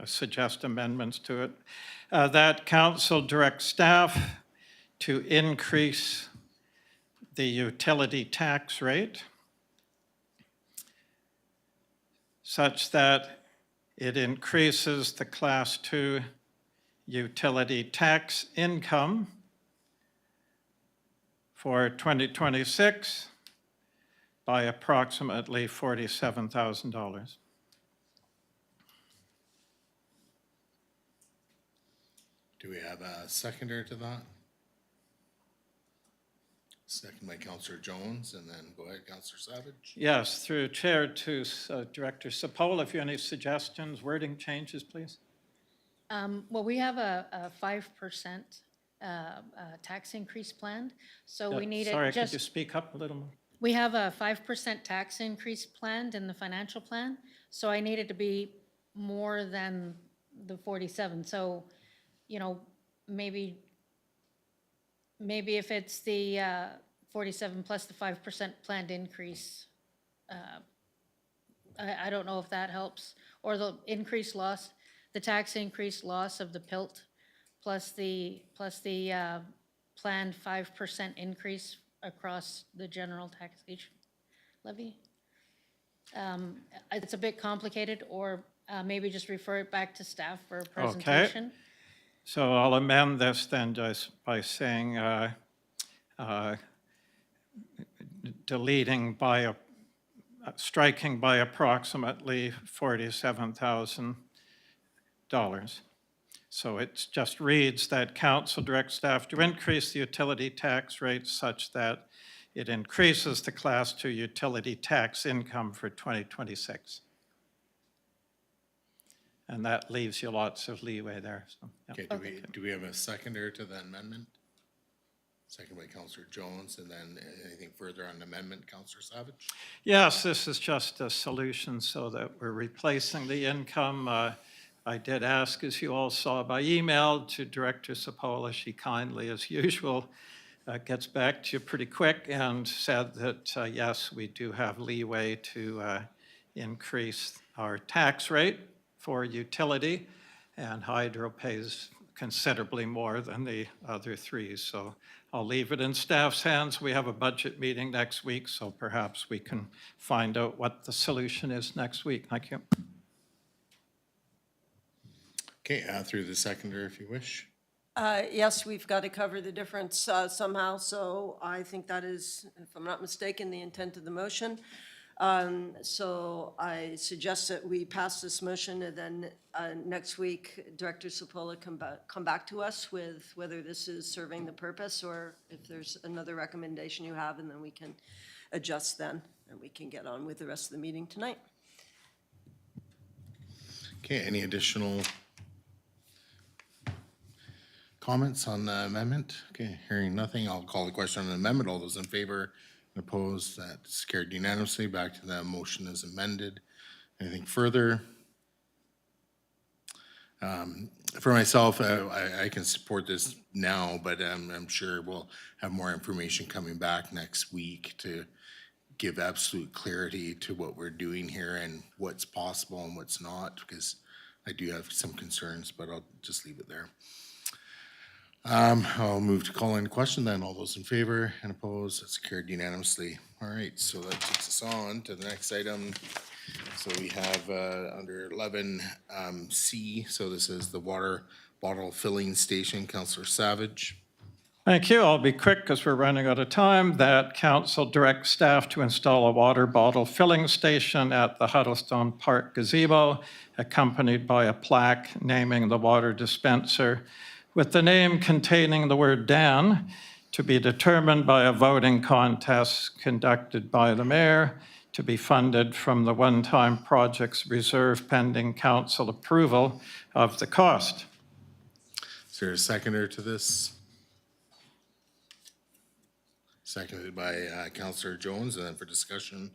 suggest amendments to it. That council direct staff to increase the utility tax rate such that it increases the Class 2 utility tax income for 2026 by approximately $47,000. Do we have a seconder to that? Second by Councillor Jones, and then go ahead, Councillor Savage. Yes, through Chair to Director Sepola, if you have any suggestions, wording changes, please. Well, we have a 5% tax increase planned, so we need it Sorry, just... could you speak up a little more? We have a 5% tax increase planned in the financial plan, so I need it to be more than the 47. So, maybe if it's the 47 plus the 5% planned increase, I don't know if that helps, or the increased loss, the tax increase loss of the PILT plus the planned 5% increase across the general taxation levy. It's a bit complicated, or maybe just refer it back to staff for a presentation. So I'll amend this then just by saying striking by approximately $47,000. So it just reads that council directs staff to increase the utility tax rate such that it increases the Class 2 utility tax income for 2026. And that leaves you lots of leeway there. So, yeah. Okay, do we have a seconder to the amendment? Second by Councillor Jones, and then anything further on the amendment, Councillor Savage? Yes, this is just a solution so that we're replacing the income. I did ask, as you all saw by email, to Director Sepola. She kindly, as usual, gets back to you pretty quick and said that, yes, we do have leeway to increase our tax rate for utility, and hydro pays considerably more than the other three. So I'll leave it in staff's hands. We have a budget meeting next week, so perhaps we can find out what the solution is next week. Thank you. Okay, through the seconder if you wish. Yes, we've got to cover the difference somehow, so I think that is, if I'm not mistaken, the intent of the motion. So I suggest that we pass this motion, and then next week, Director Sepola come back to us with whether this is serving the purpose, or if there's another recommendation you have, and then we can adjust then, and we can get on with the rest of the meeting tonight. Okay, any additional comments on the amendment? Okay, hearing nothing, I'll call the question on the amendment. All those in favor and opposed, that's carried unanimously. Back to the motion as amended. Anything further? For myself, I can support this now, but I'm sure we'll have more information coming back next week to give absolute clarity to what we're doing here and what's possible and what's not, because I do have some concerns, but I'll just leave it there. I'll move to call in question then. All those in favor and opposed, that's carried unanimously. All right, so that takes us on to the next item. So we have under 11C, so this is the water bottle filling station. Councillor Savage. Thank you. I'll be quick because we're running out of time. That council directs staff to install a water bottle filling station at the Huddlestone Park gazebo, accompanied by a plaque naming the water dispenser, with the name containing the word Dan, to be determined by a voting contest conducted by the mayor, to be funded from the one-time projects reserve pending council approval of the cost. Is there a seconder to this? Seconded by Councillor Jones, and then for discussion,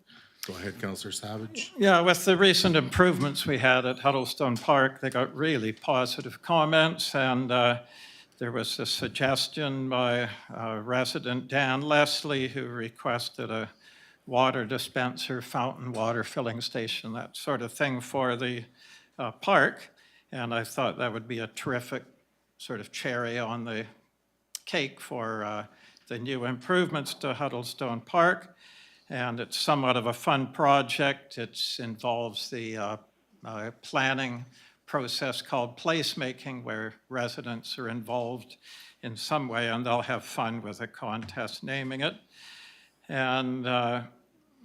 go ahead, Councillor Savage. Yeah, with the recent improvements we had at Huddlestone Park, they got really positive comments, and there was a suggestion by resident Dan Leslie, who requested a water dispenser, fountain water filling station, that sort of thing for the park. And I thought that would be a terrific sort of cherry on the cake for the new improvements to Huddlestone Park. And it's somewhat of a fun project. It involves the planning process called placemaking, where residents are involved in some way, and they'll have fun with a contest naming it. And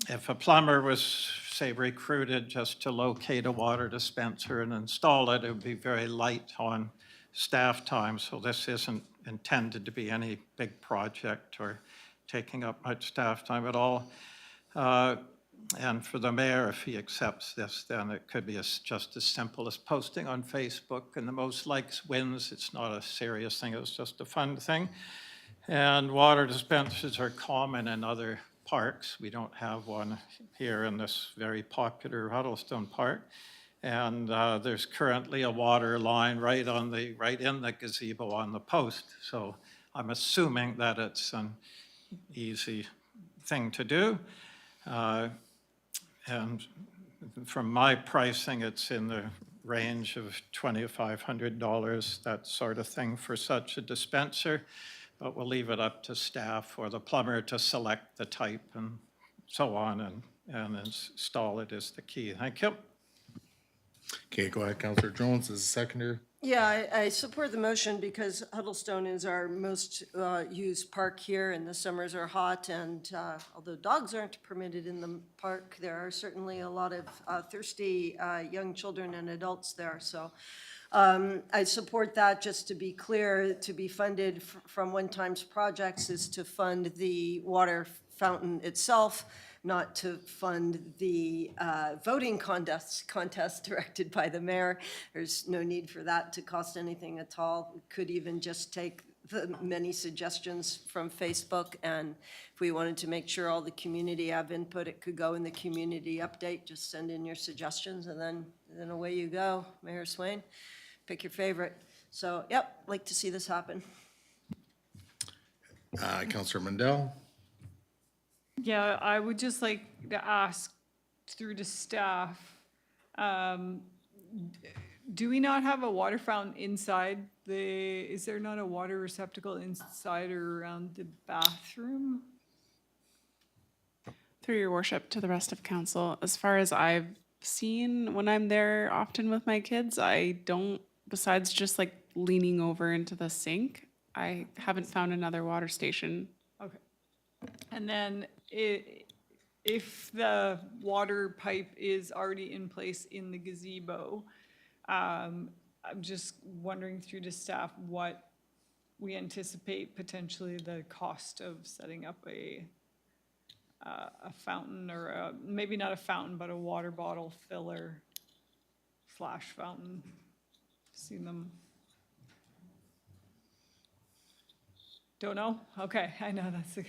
if a plumber was, say, recruited just to locate a water dispenser and install it, it would be very light on staff time. So this isn't intended to be any big project or taking up much staff time at all. And for the mayor, if he accepts this, then it could be just as simple as posting on Facebook, and the most likes wins. It's not a serious thing, it's just a fun thing. And water dispensers are common in other parks. We don't have one here in this very popular Huddlestone Park. And there's currently a water line right in the gazebo on the post. So I'm assuming that it's an easy thing to do. And from my pricing, it's in the range of $2,500, that sort of thing for such a dispenser. But we'll leave it up to staff or the plumber to select the type and so on, and install it is the key. Thank you. Okay, go ahead, Councillor Jones, as a seconder. Yeah, I support the motion because Huddlestone is our most used park here, and the summers are hot, and although dogs aren't permitted in the park, there are certainly a lot of thirsty young children and adults there, so I support that. Just to be clear, to be funded from one-time projects is to fund the water fountain itself, not to fund the voting contest directed by the mayor. There's no need for that to cost anything at all. We could even just take the many suggestions from Facebook, and if we wanted to make sure all the community have input, it could go in the community update. Just send in your suggestions, and then away you go. Mayor Swain, pick your favorite. So, yep, like to see this happen. Counselor Mundell? Yeah, I would just like to ask through to staff, do we not have a water fountain inside is there not a water receptacle inside or around the bathroom? Through your worship to the rest of council, as far as I've seen when I'm there often with my kids, I don't, besides just like leaning over into the sink, I haven't found another water station. Okay. And then if the water pipe is already in place in the gazebo, I'm just wondering through to staff what we anticipate potentially the cost of setting up a fountain or maybe not a fountain, but a water bottle filler / fountain. Seen them. Don't know? Okay, I know that's a.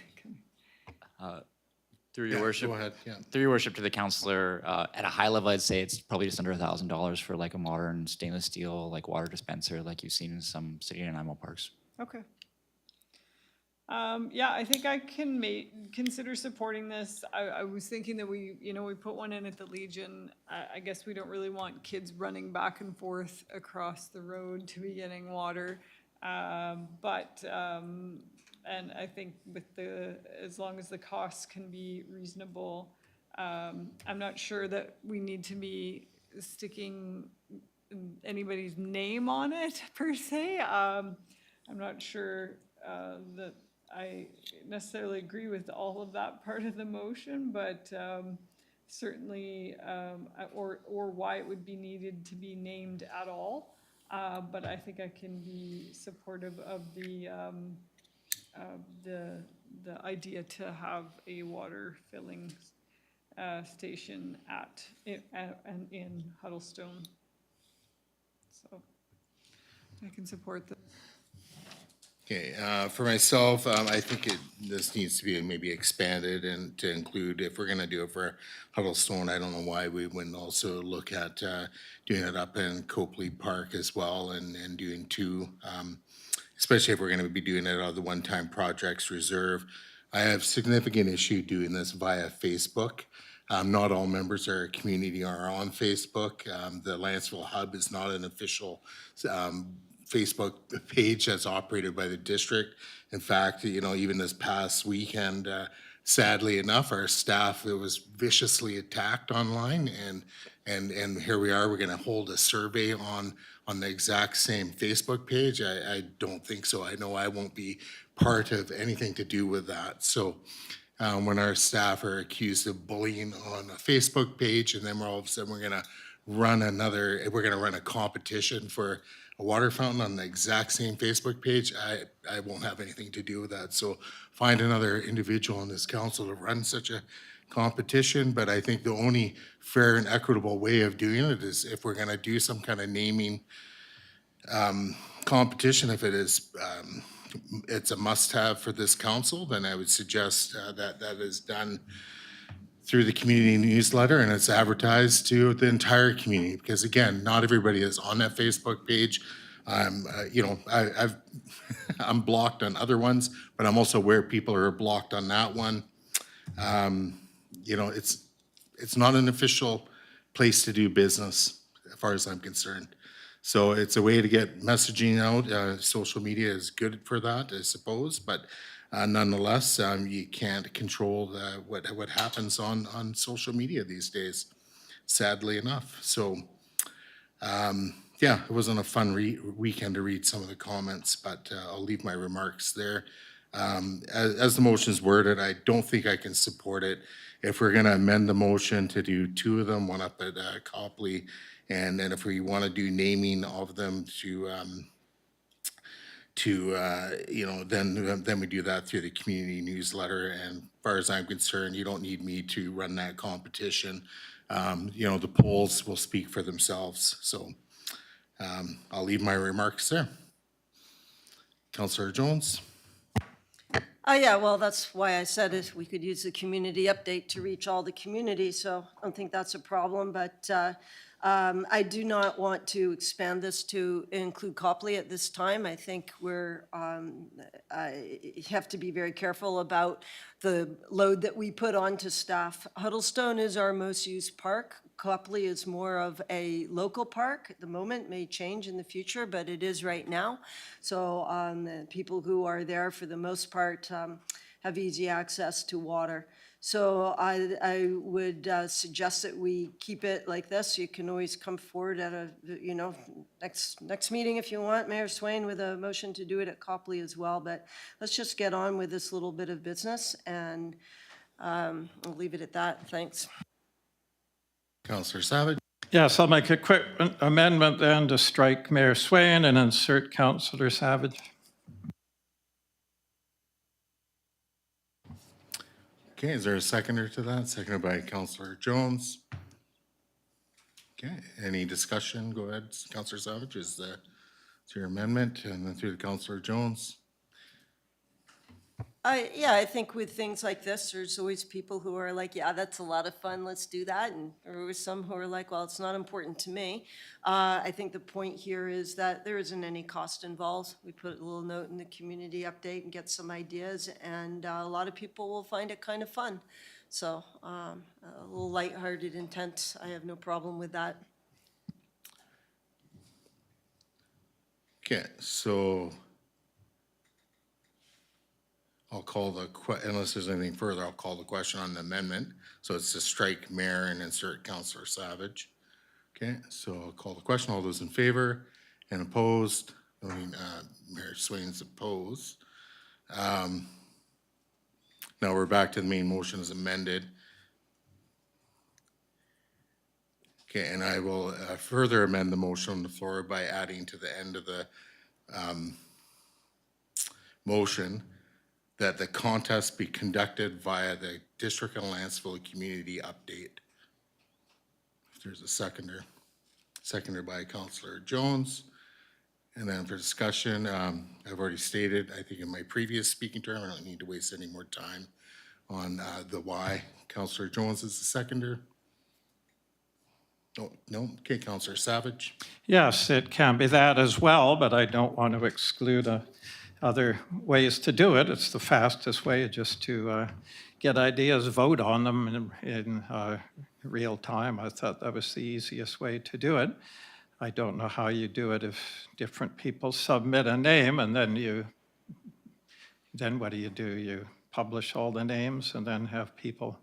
Through your Yeah, worship, go ahead, yeah. through your worship to the councillor, at a high level, I'd say it's probably just under $1,000 for like a modern stainless steel like water dispenser, like you've seen in some city and animal parks. Okay. Yeah, I think I can consider supporting this. I was thinking that we put one in at the Legion. I guess we don't really want kids running back and forth across the road to be getting water. And I think as long as the costs can be reasonable, I'm not sure that we need to be sticking anybody's name on it per se. I'm not sure that I necessarily agree with all of that part of the motion, but certainly, or why it would be needed to be named at all. But I think I can be supportive of the idea to have a water filling station in Huddlestone. So I can support that. Okay, for myself, I think this needs to be maybe expanded and to include, if we're gonna do it for Huddlestone, I don't know why we wouldn't also look at doing it up in Copley Park as well and doing two, especially if we're gonna be doing it out of the one-time projects reserve. I have significant issue doing this via Facebook. Not all members of our community are on Facebook. The Lantzville Hub is not an official Facebook page that's operated by the district. In fact, even this past weekend, sadly enough, our staff was viciously attacked online, and here we are. We're going to hold a survey on the exact same Facebook page. I don't think so. I know I won't be part of anything to do with that. So when our staff are accused of bullying on a Facebook page, and then all of a sudden we're going to run a competition for a water fountain on the exact same Facebook page, I won't have anything to do with that. So find another individual in this council to run such a competition. But I think the only fair and equitable way of doing it is if we're gonna do some kind of naming competition, if it is, it's a must-have for this council, then I would suggest that is done through the community newsletter and it's advertised to the entire community. Because again, not everybody is on that Facebook page. I'm blocked on other ones, but I'm also aware people are blocked on that one. It's not an official place to do business as far as I'm concerned. So it's a way to get messaging out. Social media is good for that, I suppose, but nonetheless, you can't control what happens on social media these days, sadly enough. So, yeah, it wasn't a fun weekend to read some of the comments, but I'll leave my remarks there. As the motion's worded, I don't think I can support it. If we're gonna amend the motion to do two of them, one up at Copley, and then if we wanna do naming of them then we do that through the community newsletter. And as far as I'm concerned, you don't need me to run that competition. The polls will speak for themselves. So I'll leave my remarks there. Councillor Jones. Yeah, well, that's why I said it. We could use the community update to reach all the community, so I don't think that's a problem. But I do not want to expand this to include Copley at this time. I think I have to be very careful about the load that we put onto staff. Huddlestone is our most used park. Copley is more of a local park at the moment, may change in the future, but it is right now. So the people who are there for the most part have easy access to water. So I would suggest that we keep it like this. You can always come forward at next meeting if you want, Mayor Swain, with a motion to do it at Copley as well. But let's just get on with this little bit of business, and I'll leave it at that. Thanks. Councillor Savage. Yes, I'll make a quick amendment then to strike Mayor Swain and insert Councillor Savage. Okay, is there a seconder to that? Seconded by Councillor Jones. Okay, any discussion? Go ahead, Councillor Savage. Is your amendment, and then through to Councillor Jones. Yeah, I think with things like this, there's always people who are like, yeah, that's a lot of fun, let's do that. And there were some who are like, well, it's not important to me. I think the point here is that there isn't any cost involved. We put a little note in the community update and get some ideas, and a lot of people will find it kind of fun. So a little lighthearted intent, I have no problem with that. Okay, so I'll call unless there's anything further, I'll call the question on the amendment. So it's to strike Mayor and insert Councillor Savage. Okay, so I'll call the question. All those in favor and opposed? Mayor Swain's opposed. Now we're back to the main motion as amended. Okay, and I will further amend the motion on the floor by adding to the end of the motion that the contest be conducted via the District of Lantzville Community Update. If there's a seconder by Councillor Jones. And then for discussion, I've already stated, I think in my previous speaking term, I don't need to waste any more time on the why. Councillor Jones is the seconder. Oh, no, okay, Councillor Savage. Yes, it can be that as well, but I don't want to exclude other ways to do it. It's the fastest way, just to get ideas, vote on them in real time. I thought that was the easiest way to do it. I don't know how you do it if different people submit a name and then what do? You publish all the names and then have people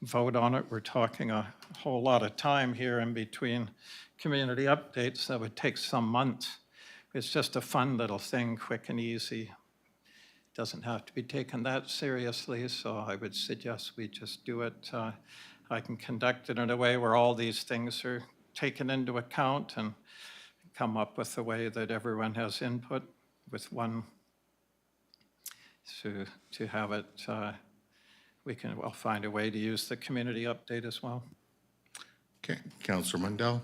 vote on it. We're talking a whole lot of time here in between community updates. That would take some months. It's just a fun little thing, quick and easy. Doesn't have to be taken that seriously, so I would suggest we just do it. I can conduct it in a way where all these things are taken into account and come up with a way that everyone has input with one to have it. We'll find a way to use the community update as well. Okay, Councillor Mundell.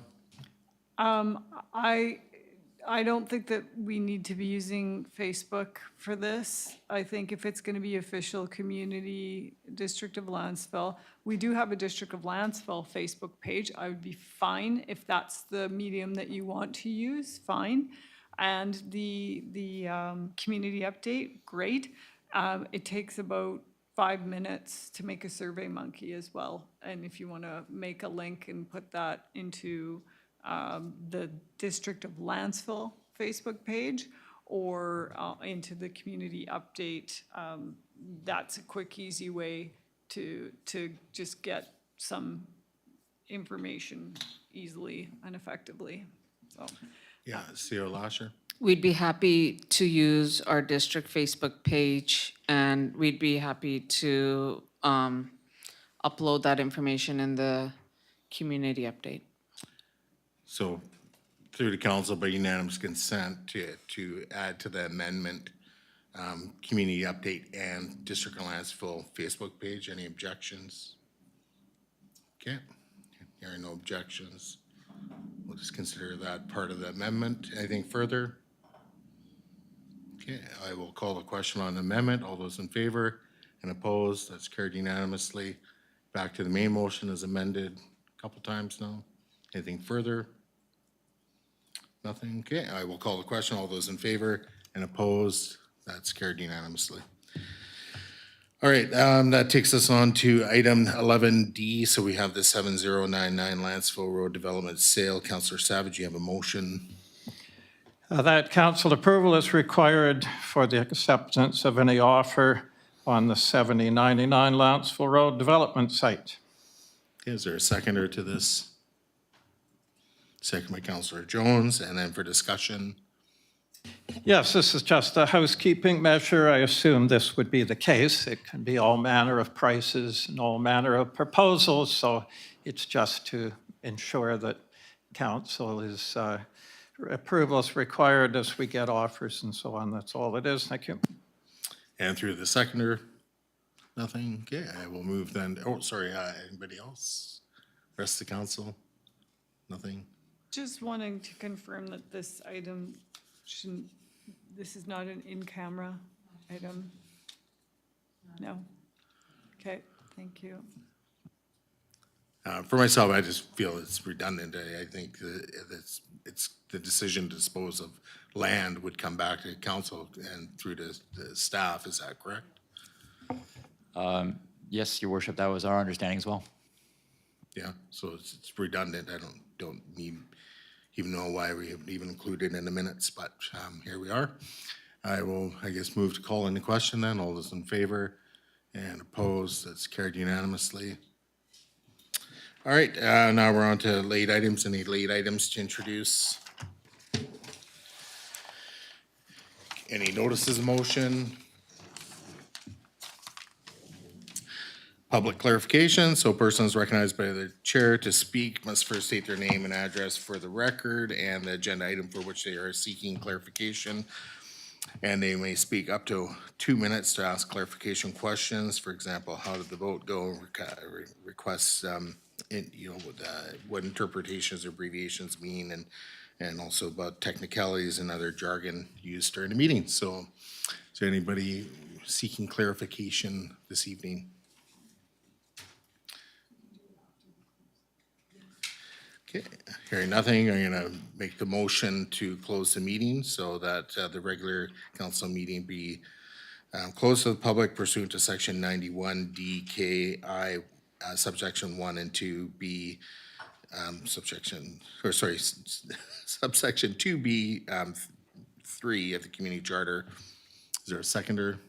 I don't think that we need to be using Facebook for this. I think if it's going to be official community District of Lantzville, we do have a District of Lantzville Facebook page. I would be fine if that's the medium that you want to use, fine. And the community update, great. It takes about 5 minutes to make a Survey Monkey as well. And if you want to make a link and put that into the District of Lantzville Facebook page or into the community update, that's a quick, easy way to just get some information easily and effectively. So, Yeah, CEO Lasher. We'd be happy to use our district Facebook page, and we'd be happy to upload that information in the community update. So through the council by unanimous consent to add to the amendment, community update and District of Lantzville Facebook page. Any objections? Okay, there are no objections. We'll just consider that part of the amendment. Anything further? Okay, I will call the question on the amendment. All those in favor and opposed, that's carried unanimously. Back to the main motion as amended a couple times now. Anything further? Nothing? Okay, I will call the question. All those in favor and opposed? That's carried unanimously. All right, that takes us on to item 11D. So we have the 7099 Lantzville Road Development Sale. Councillor Savage, you have a motion. That council approval is required for the acceptance of any offer on the 7099 Lantzville Road development site. Is there a seconder to this? Second by Councillor Jones, and then for discussion. Yes, this is just a housekeeping measure. I assume this would be the case. It can be all manner of prices and all manner of proposals, so it's just to ensure that council is, approval is required as we get offers and so on. That's all it is. Thank you. And through the seconder, nothing? Okay, I will move then. Oh, sorry, anybody else? Rest of the council? Nothing? Just wanting to confirm that this item shouldn't, this is not an in-camera item? No? Okay, thank you. For myself, I just feel it's redundant. I think that it's the decision to dispose of land would come back to council and through to the staff. Is that correct? Yes, your worship, that was our understanding as well. Yeah, so it's redundant. I don't even know why we have even included in the minutes, but here we are. I will, I guess, move to call in the question then. All those in favor and opposed, that's carried unanimously. All right, now we're on to late items. Any late items to introduce? Any notices of motion? Public clarification, so persons recognized by the chair to speak must first state their name and address for the record and the agenda item for which they are seeking clarification. And they may speak up to 2 minutes to ask clarification questions. For example, how did the vote go? Requests, what interpretations or abbreviations mean, and also about technicalities and other jargon used during the meeting. So is there anybody seeking clarification this evening? Okay, hearing nothing, I'm gonna make the motion to close the meeting so that the regular council meeting be closed to the public pursuant to section 91 DKI subsection 1 and 2B subsection 2B 3 of the community charter. Is there a seconder?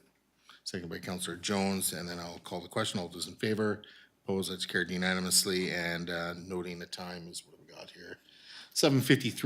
Second by Councillor Jones, and then I'll call the question. All those in favor? Opposed? That's carried unanimously. And noting the time is what we got here, 7:53.